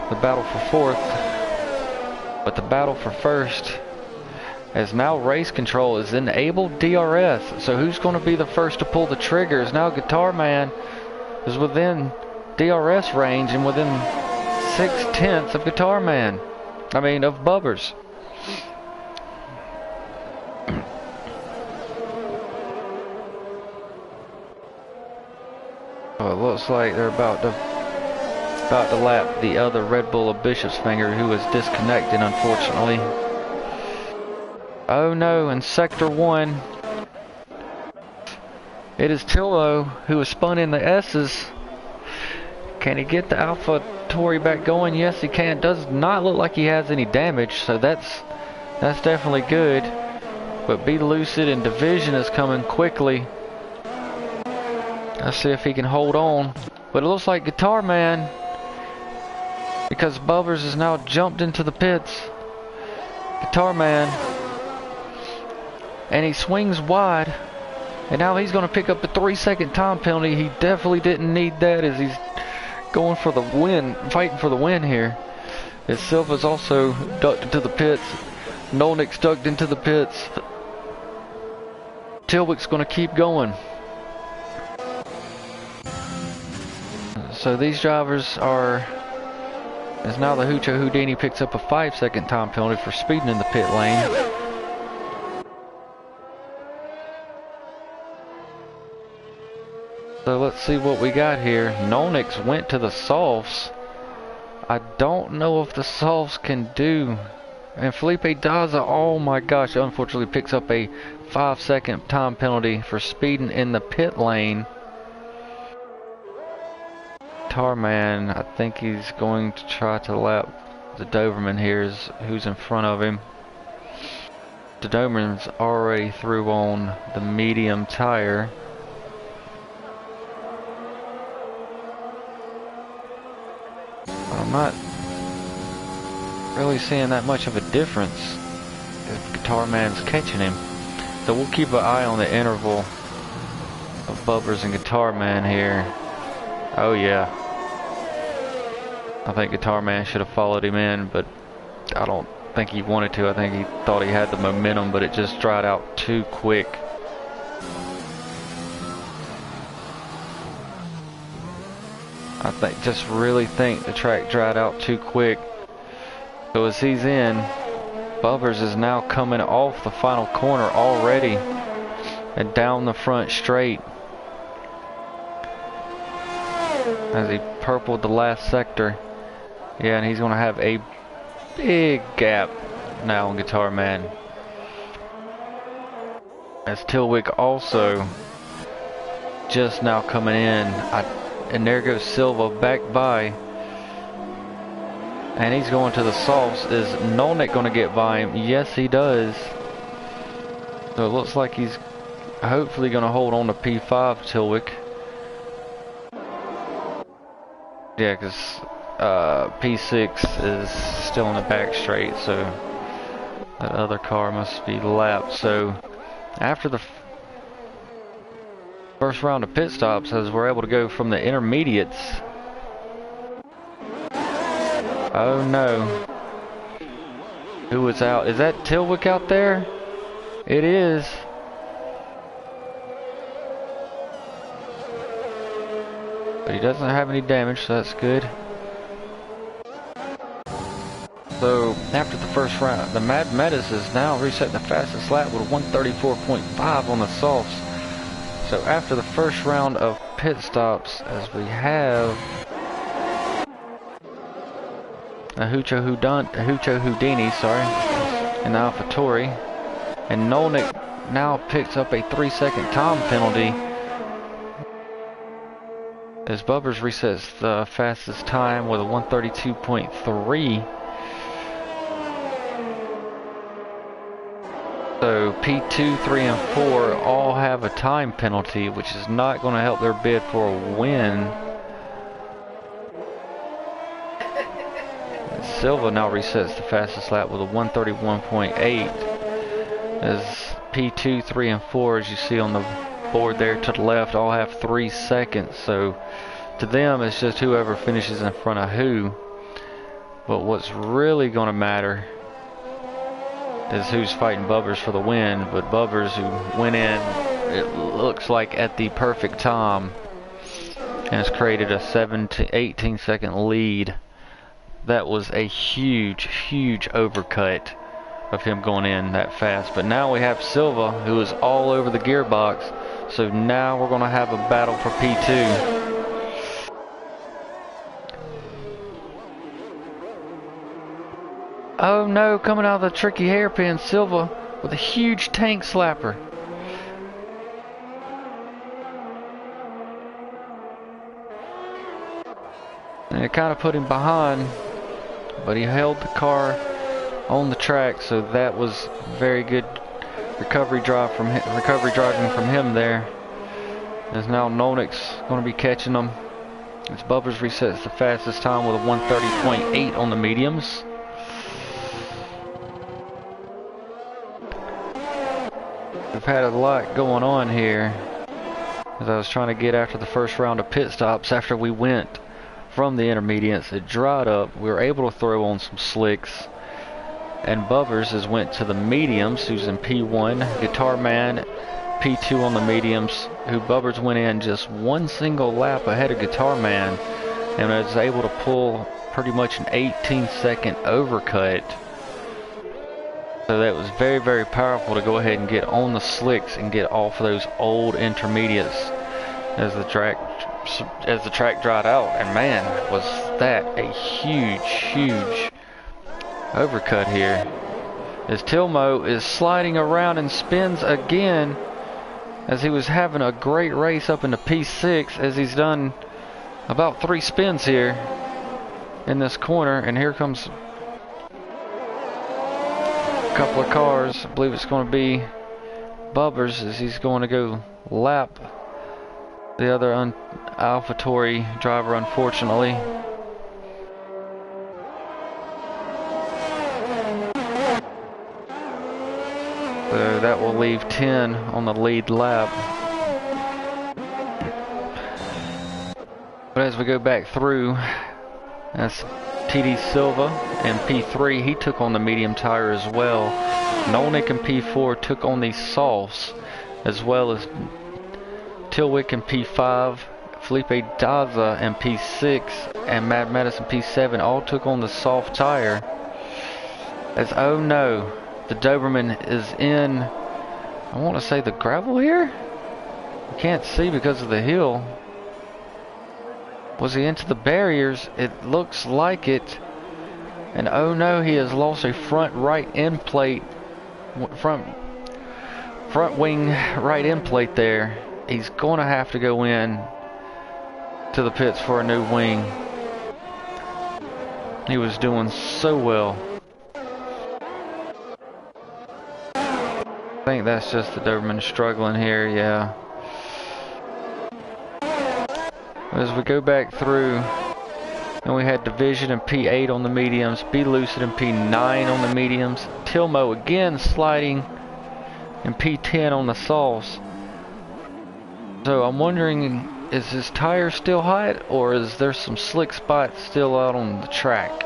The battle for 4th, but the battle for 1st, as now race control is enabled DRS. So who's going to be the first to pull the triggers? Now Guitar Man is within DRS range and within 6/10 of Guitar Man. I mean, of Bubbers. Well, it looks like they're about to lap the other Red Bull of Bishop's Finger, who was disconnected, unfortunately. Oh no, in Sector 1, it is Tillo who is spun in the S's. Can he get the Alpha Tori back going? Yes, he can. Does not look like he has any damage, so that's definitely good. But Be Lucid and Division is coming quickly. Let's see if he can hold on. But it looks like Guitar Man, because Bubbers has now jumped into the pits. Guitar Man, and he swings wide, and now he's going to pick up a 3-second time penalty. He definitely didn't need that, as he's going for the win, fighting for the win here. As Silva's also ducked into the pits. Nolnick's ducked into the pits. Tilwick's going to keep going. So these drivers are, as now the Hoocho Houdini picks up a 5-second time penalty for speeding in the pit lane. So let's see what we got here. Nolnix went to the softs. I don't know if the softs can do. And Felipe Daza, oh my gosh, unfortunately picks up a 5-second time penalty for speeding in the pit lane. Tarman, I think he's going to try to lap the Doberman here, who's in front of him. The Doberman's already through on the medium tire. I'm not really seeing that much of a difference if Guitar Man's catching him. So we'll keep an eye on the interval of Bubbers and Guitar Man here. Oh yeah. I think Guitar Man should have followed him in, but I don't think he wanted to. I think he thought he had the momentum, but it just dried out too quick. Just really think the track dried out too quick. So as he's in, Bubbers is now coming off the final corner already and down the front straight as he purpled the last sector. Yeah, and he's going to have a big gap now on Guitar Man. As Tilwick also just now coming in. And there goes Silva back by. And he's going to the softs. Is Nolnik going to get by him? Yes, he does. So it looks like he's hopefully going to hold on to P5, Tilwick. Yeah, because P6 is still in the back straight, so that other car must be lapped. So after the first round of pit stops, as we're able to go from the intermediates. Oh no. Who was out? Is that Tilwick out there? It is. But he doesn't have any damage, so that's good. So after the first round, the Mad Metis is now resetting the fastest lap with a 134.5 on the softs. So after the first round of pit stops, as we have a Hoocho Houdini, and AlphaTauri, and Nolnik now picks up a 3-second time penalty as Bubbers resets the fastest time with a 132.3. So P2, 3, and 4 all have a time penalty, which is not going to help their bid for a win. Silva now resets the fastest lap with a 131.8. As P2, 3, and 4, as you see on the board there to the left, all have 3 seconds. So to them, it's just whoever finishes in front of who. But what's really going to matter is who's fighting Bubbers for the win. But Bubbers, who went in, it looks like at the perfect time, and has created a 18 second lead. That was a huge overcut of him going in that fast. But now we have Silva, who is all over the gearbox. So now we're going to have a battle for P2. Oh no, coming out of the tricky hairpin, Silva with a huge tank slapper. And it kind of put him behind, but he held the car on the track, so that was very good recovery driving from him there. As now Nolnik's going to be catching them. As Bubbers resets the fastest time with a 130.8 on the mediums. We've had a lot going on here, as I was trying to get after the first round of pit stops. After we went from the intermediates, it dried up. We were able to throw on some slicks, and Bubbers has went to the mediums, who's in P1, Guitar Man P2 on the mediums, who Bubbers went in just one single lap ahead of Guitar Man and was able to pull pretty much an 18-second overcut. So that was very, very powerful to go ahead and get on the slicks and get off of those old intermediates as the track dried out. And man, was that a huge overcut here. As Tilmo is sliding around and spins again, as he was having a great race up into P6, as he's done about 3 spins here in this corner. And here comes a couple of cars. I believe it's going to be Bubbers, as he's going to go lap the other AlphaTauri driver, unfortunately. So that will leave 10 on the lead lap. But as we go back through, that's TD Silva in P3. He took on the medium tire as well. Nolnick in P4 took on the softs, as well as Tilwick in P5. Felipe Daza in P6 and Mad Madison P7 all took on the soft tire. As oh no, the Doberman is in, I want to say, the gravel here? You can't see because of the hill. Was he into the barriers? It looks like it. And oh no, he has lost a front right end plate. Front wing right end plate there. He's going to have to go in to the pits for a new wing. He was doing so well. I think that's just the Doberman struggling here, yeah. As we go back through, and we had Division in P8 on the mediums, Be Lucid in P9 on the mediums, Tilmo again sliding in P10 on the softs. So I'm wondering, is his tire still hot, or is there some slick spots still out on the track?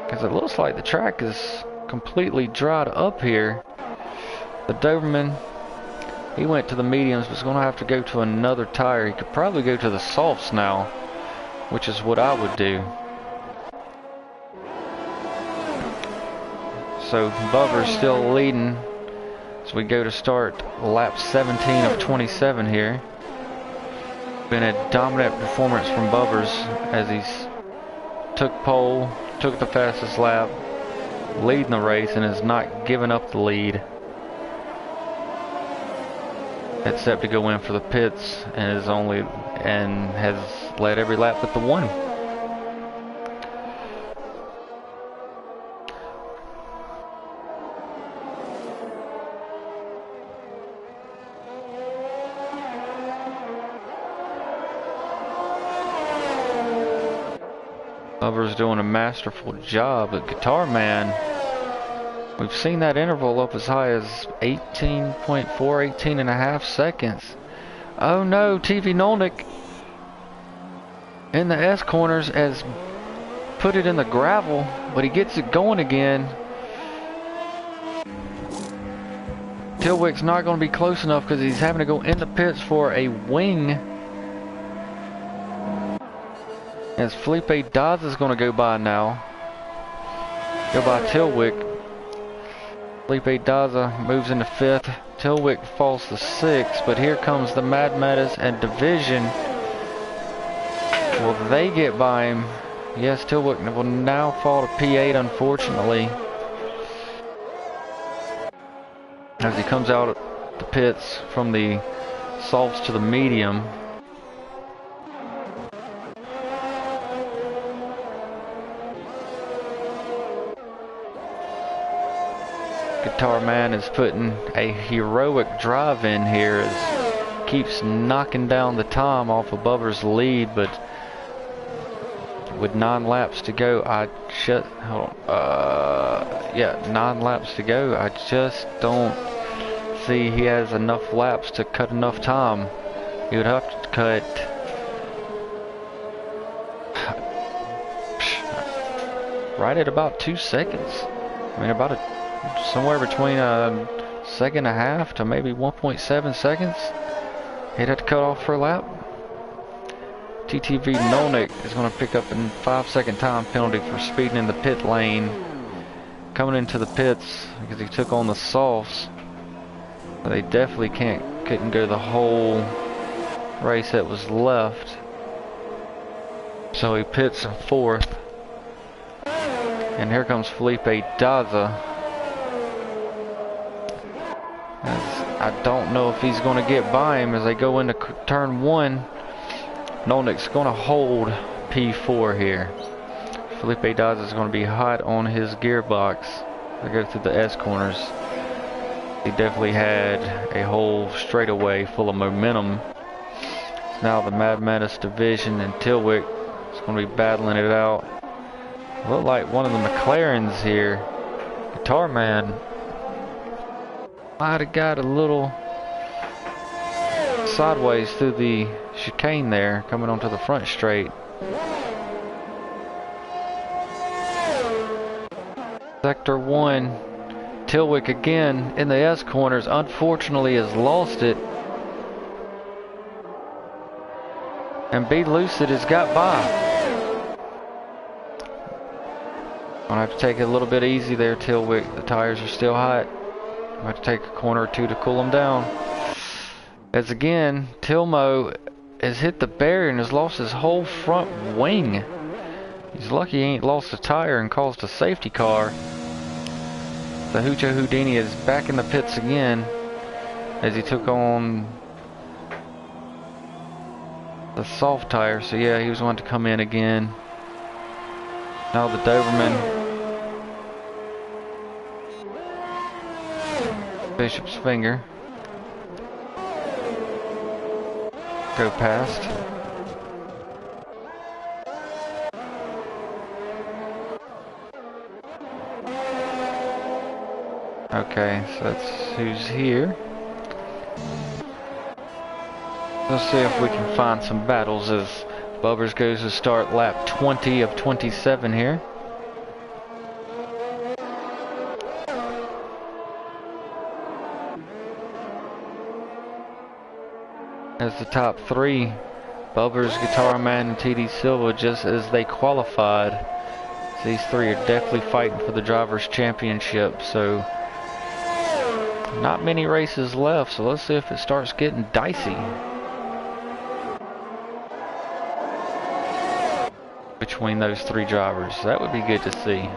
Because it looks like the track is completely dried up here. The Doberman, he went to the mediums, but is going to have to go to another tire. He could probably go to the softs now, which is what I would do. So Bubber's still leading as we go to start lap 17 of 27 here. Been a dominant performance from Bubbers as he's took pole, took the fastest lap, leading the race, and has not given up the lead, except to go in for the pits, and has led every lap but the one. Bubber's doing a masterful job, but Guitar Man, we've seen that interval up as high as 18.4, 18 and a half seconds. Oh no, TV Nolnick in the S corners has put it in the gravel, but he gets it going again. Tilwick's not going to be close enough because he's having to go in the pits for a wing. As Felipe Daz is going to go by now. Go by Tilwick. Felipe Daza moves into 5th. Tilwick falls to 6th, but here comes the Mad Mattis and Division. Will they get by him? Yes, Tilwick will now fall to P8, unfortunately. As he comes out of the pits from the softs to the medium. Guitar Man is putting a heroic drive in here, as keeps knocking down the time off of Bubber's lead, but with 9 laps to go, hold on, yeah, 9 laps to go, I just don't see he has enough laps to cut enough time. He would have to cut right at about 2 seconds. I mean, about somewhere between second and a half to maybe 1.7 seconds. He'd have to cut off for a lap. TTV Nolnik is going to pick up a 5-second time penalty for speeding in the pit lane. Coming into the pits because he took on the softs. But they definitely couldn't go the whole race that was left. So he pits in 4th. And here comes Felipe Daza. I don't know if he's going to get by him as they go into turn 1. Nolnik's going to hold P4 here. Felipe Daza is going to be hot on his gearbox. They go through the S corners. He definitely had a whole straightaway full of momentum. Now the Mad Menace division and Tilwick is going to be battling it out. Look like one of the McLarens here. Guitar Man might have got a little sideways through the chicane there, coming onto the front straight. Sector 1, Tilwick again in the S corners, unfortunately has lost it. And Be Lucid has got by. Gonna have to take it a little bit easy there, Tilwick. The tires are still hot. Gonna have to take a corner or two to cool them down. As again, Tilmo has hit the barrier and has lost his whole front wing. He's lucky he ain't lost a tire and caused a safety car. The Hoocho Houdini is back in the pits again as he took on the soft tire. So yeah, he was one to come in again. Now the Doberman, Bishop's Finger, go past. Okay, so that's who's here. Let's see if we can find some battles as Bubbers goes to start lap 20 of 27 here. As the top 3, Bubbers, Guitar Man, and TD Silva, just as they qualified. These 3 are definitely fighting for the Drivers' Championship, so not many races left, so let's see if it starts getting dicey between those 3 drivers. That would be good to see.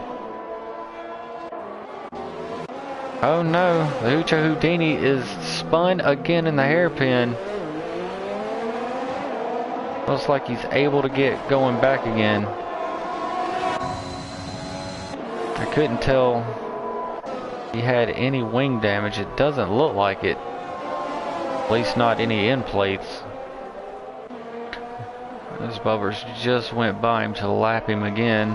Oh no, the Hoocho Houdini is spun again in the hairpin. Looks like he's able to get going back again. I couldn't tell he had any wing damage. It doesn't look like it. At least not any end plates. Those Bubbers just went by him to lap him again.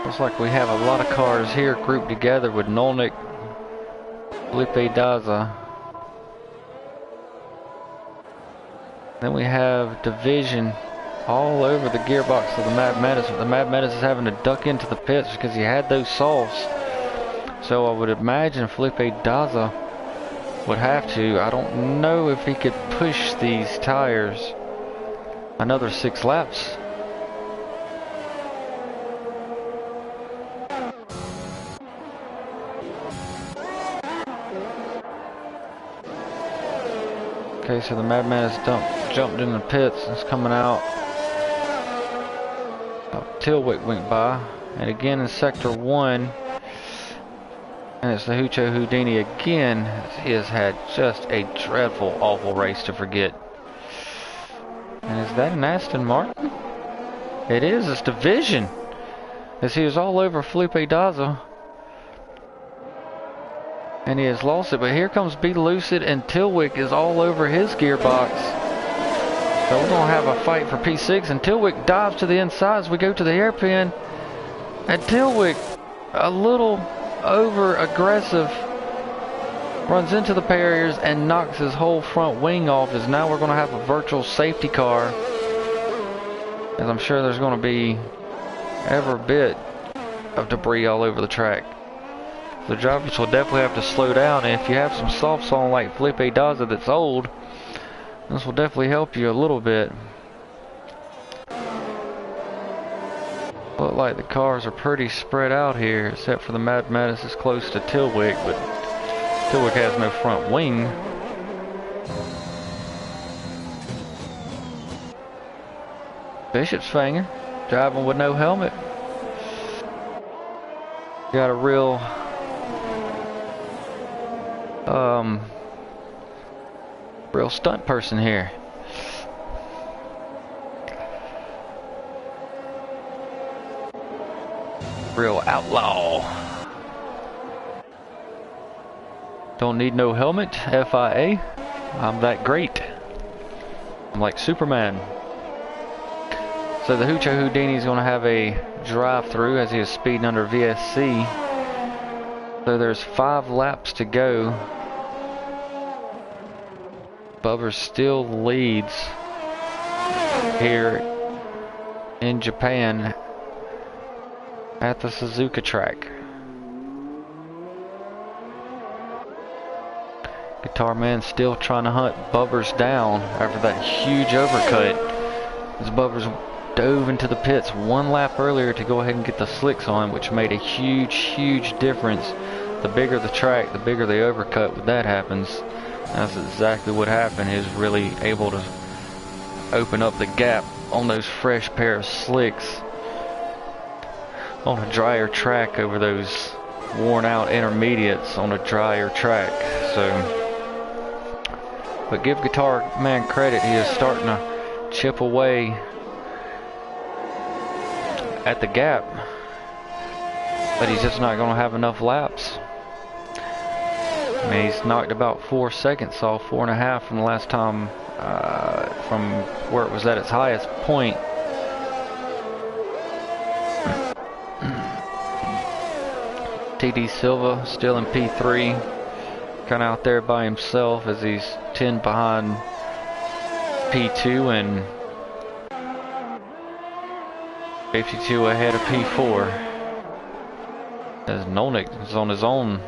Looks like we have a lot of cars here grouped together with Nolnik, Felipe Daza. Then we have division all over the gearbox of the Mad Menace. The Mad Menace is having to duck into the pits because he had those softs. So I would imagine Felipe Daza would have to. I don't know if he could push these tires another 6 laps. Okay, so the Mad Menace jumped in the pits. It's coming out. Tilwick went by, and again in sector 1, and it's the Hoocho Houdini again. He has had just a dreadful, awful race to forget. And is that an Aston Martin? It is. It's division, as he was all over Felipe Daza, and he has lost it. But here comes Be Lucid, and Tilwick is all over his gearbox. So we're going to have a fight for P6, and Tilwick dives to the inside as we go to the hairpin. And Tilwick, a little over aggressive, runs into the barriers and knocks his whole front wing off, as now we're going to have a virtual safety car. As I'm sure there's going to be every bit of debris all over the track. The drivers will definitely have to slow down, and if you have some softs on like Felipe Daza that's old, this will definitely help you a little bit. Look like the cars are pretty spread out here, except for the Mad Madness is close to Tilwick, but Tilwick has no front wing. Bishopsfanger driving with no helmet. Got a real real stunt person here. Real outlaw. Don't need no helmet, FIA. I'm that great. I'm like Superman. So the Hoocho Houdini is going to have a drive-through as he is speeding under VSC. So there's 5 laps to go. Bubba still leads here in Japan at the Suzuka track. Guitar Man still trying to hunt Bubbers down after that huge overcut. As Bubbers dove into the pits 1 lap earlier to go ahead and get the slicks on, which made a huge difference. The bigger the track, the bigger the overcut when that happens. That's exactly what happened. He was really able to open up the gap on those fresh pair of slicks on a drier track over those worn out intermediates on a drier track. So, but give Guitar Man credit, he is starting to chip away at the gap, but he's just not going to have enough laps. I mean, he's knocked about 4 seconds off, 4.5 from the last time, from where it was at its highest point. TD Silva still in P3, kind of out there by himself as he's 10 behind P2 and 52 ahead of P4. As Nolnik is on his own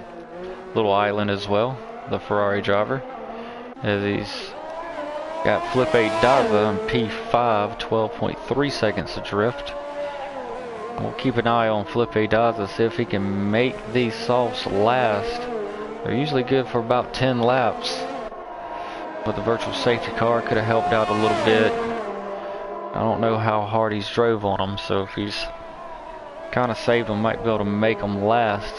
little island as well, the Ferrari driver, as he's got Felipe Daza on P5, 12.3 seconds adrift. We'll keep an eye on Felipe Daza, see if he can make these softs last. They're usually good for about 10 laps, but the virtual safety car could have helped out a little bit. I don't know how hard he's drove on them, so if he's kind of saved them, might be able to make them last.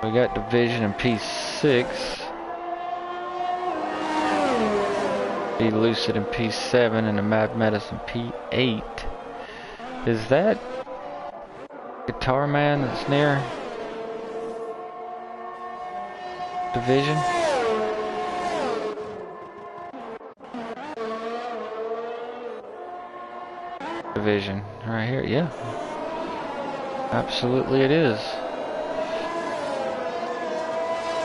We got Division in P6. Be Lucid in P7 and the Mad Medicine P8. Is that Guitar Man that's near Division? Division, right here, yeah. Absolutely it is.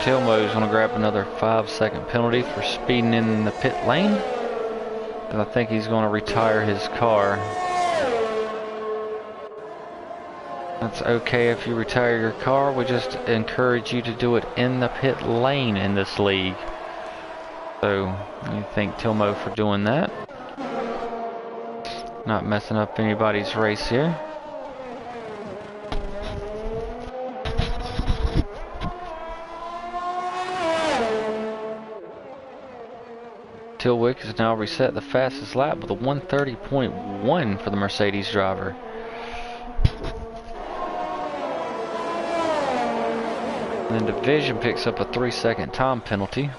Tilmo's going to grab another 5-second penalty for speeding in the pit lane, because I think he's going to retire his car. That's okay if you retire your car. We just encourage you to do it in the pit lane in this league. So you thank Tilmo for doing that. Not messing up anybody's race here. Tilwick has now reset the fastest lap with a 1:30.1 for the Mercedes driver. And then Division picks up a 3-second time penalty.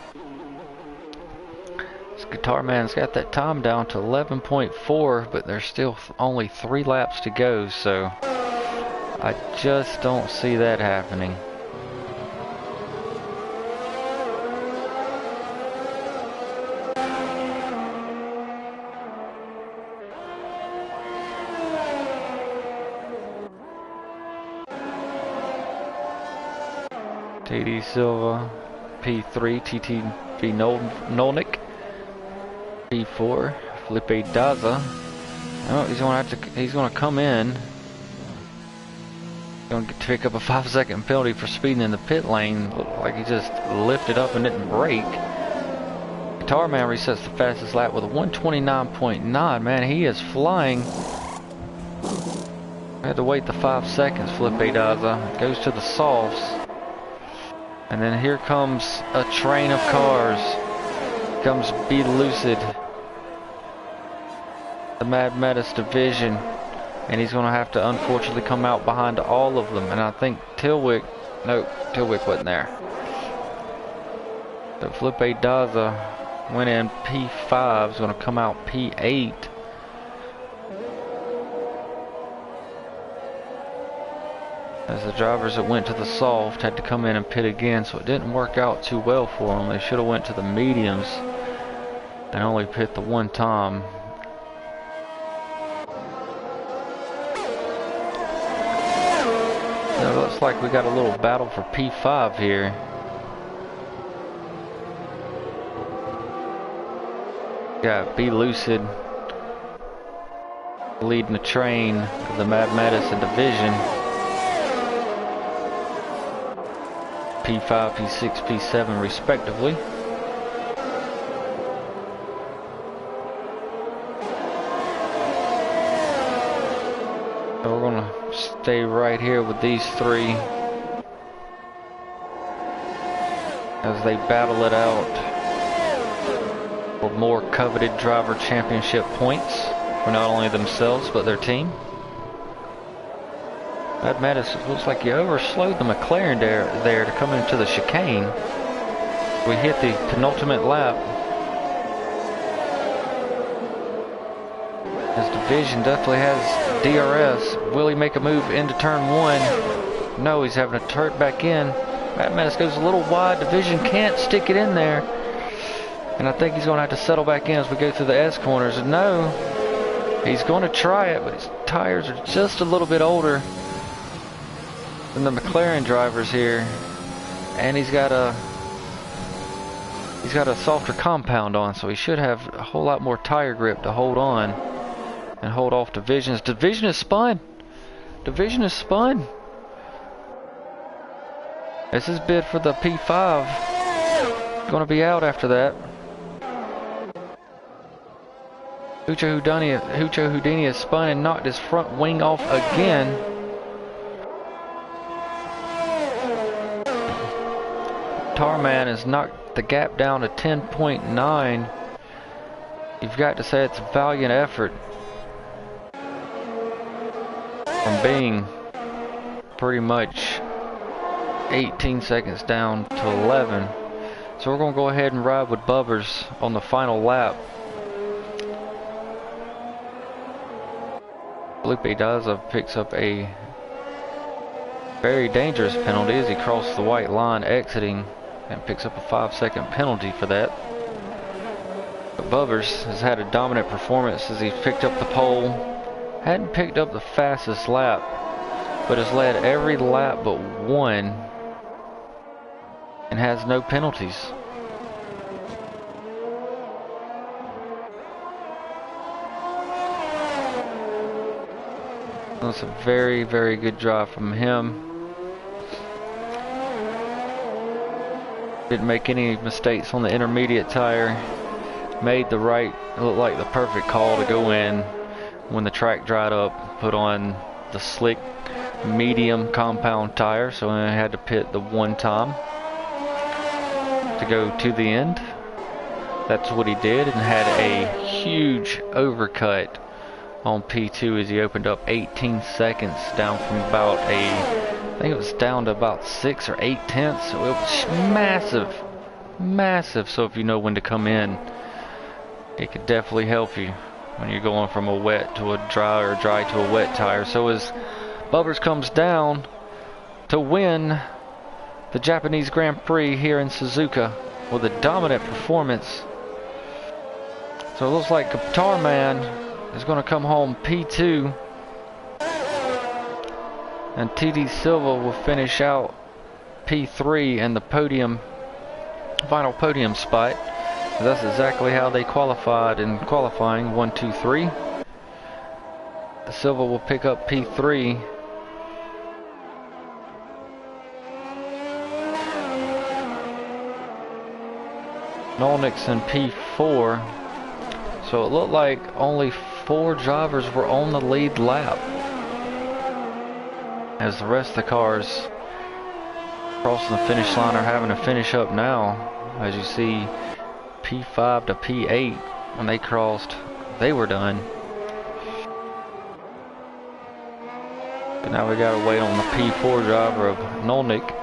This Guitar Man's got that time down to 11.4, but there's still only 3 laps to go, so I just don't see that happening. TD Silva, P3, TTV Nolnik, P4, Felipe Daza. Oh, he's gonna come in. Gonna pick up a 5-second penalty for speeding in the pit lane. Looked like he just lifted up and didn't brake. Guitar Man resets the fastest lap with a 129.9. Man, he is flying. I had to wait the 5 seconds. Felipe Daza goes to the softs. And then here comes a train of cars. Comes Be Lucid, the Mad Menace division, and he's going to have to unfortunately come out behind all of them. And I think Tilwick wasn't there. So Felipe Daza went in P5, is going to come out P8. As the drivers that went to the soft had to come in and pit again, so it didn't work out too well for them. They should have went to the mediums and only pit the one time. Now it looks like we got a little battle for P5 here. Got Be Lucid leading the train of the Mad Madison division. P5, P6, P7 respectively. So we're gonna stay right here with these three as they battle it out for more coveted driver championship points for not only themselves but their team. Mad Madison looks like he overslowed the McLaren there to come into the chicane. We hit the penultimate lap. His division definitely has DRS. Will he make a move into turn one? No, he's having to turn back in. Mad Madison goes a little wide. Division can't stick it in there. And I think he's going to have to settle back in as we go through the S corners. And no, he's going to try it, but his tires are just a little bit older than the McLaren drivers here, and he's got a softer compound on, so he should have a whole lot more tire grip to hold on and hold off divisions. Division is spun. Division is spun. This is bid for the P5. Going to be out after that. Hucho Houdini has spun and knocked his front wing off again. Tarman has knocked the gap down to 10.9. You've got to say it's a valiant effort from being pretty much 18 seconds down to 11. So we're going to go ahead and ride with Bubbers on the final lap. Felipe Daza picks up a very dangerous penalty as he crossed the white line exiting, and picks up a 5-second penalty for that. But Bubbers has had a dominant performance as he's picked up the pole. Hadn't picked up the fastest lap, but has led every lap but one and has no penalties. That's a very, very good drive from him. Didn't make any mistakes on the intermediate tire. Made the right, looked like the perfect call to go in when the track dried up. Put on the slick medium compound tire, so I had to pit the one time to go to the end. That's what he did, and had a huge overcut on P2 as he opened up 18 seconds down from about I think it was down to about 6 or 8 tenths. So it was massive, massive. So if you know when to come in, it could definitely help you when you're going from a wet to a dry or dry to a wet tire. So as Bubbers comes down to win the Japanese Grand Prix here in Suzuka with a dominant performance. So it looks like Guitar Man is going to come home P2, and TD Silva will finish out P3 in the podium, final podium spot. That's exactly how they qualified in qualifying. 1, 2, 3. Silva will pick up P3. Nolnick's in P4. So it looked like only 4 drivers were on the lead lap, as the rest of the cars crossing the finish line are having to finish up now. As you see, P5 to P8, when they crossed, they were done. But now we gotta wait on the P4 driver of Nolnick.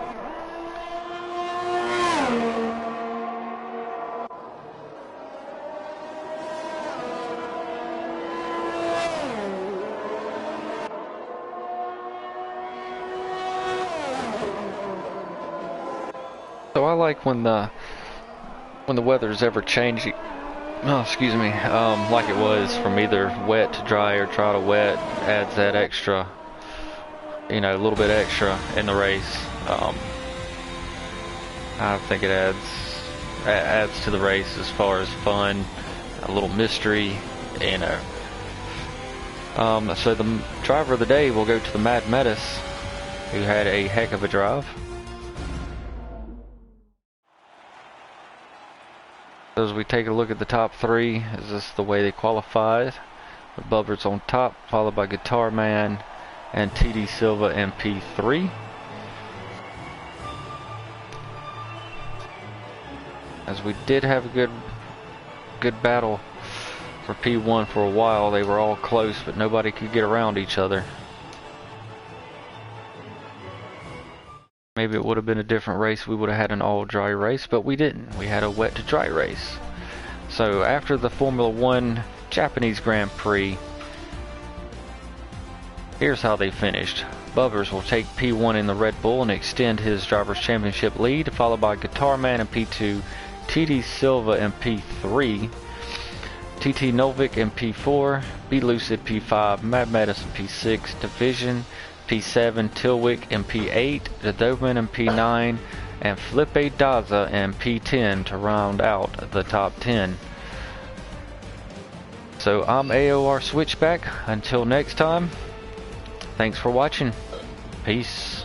So I like when the weather's ever changing. Oh, excuse me. Like it was from either wet to dry or dry to wet, adds that extra, a little bit extra in the race. I think it adds to the race as far as fun, a little mystery, So the driver of the day will go to the Mad Metis, who had a heck of a drive. As we take a look at the top 3, is this the way they qualified? With Bubber's on top, followed by Guitar Man and TD Silva in P3. As we did have a good battle for P1 for a while. They were all close, but nobody could get around each other. Maybe it would have been a different race. We would have had an all-dry race, but we didn't. We had a wet-to-dry race. So after the Formula 1 Japanese Grand Prix, here's how they finished. Bubbers will take P1 in the Red Bull and extend his driver's championship lead, followed by Guitar Man in P2, TD Silva in P3, TT Novick in P4, Be Lucid P5, Mad Madison P6, Division P7, Tilwick in P8, the Doberman in P9, and Felipe Daza in P10 to round out the top 10. So I'm AOR Switchback. Until next time, thanks for watching. Peace.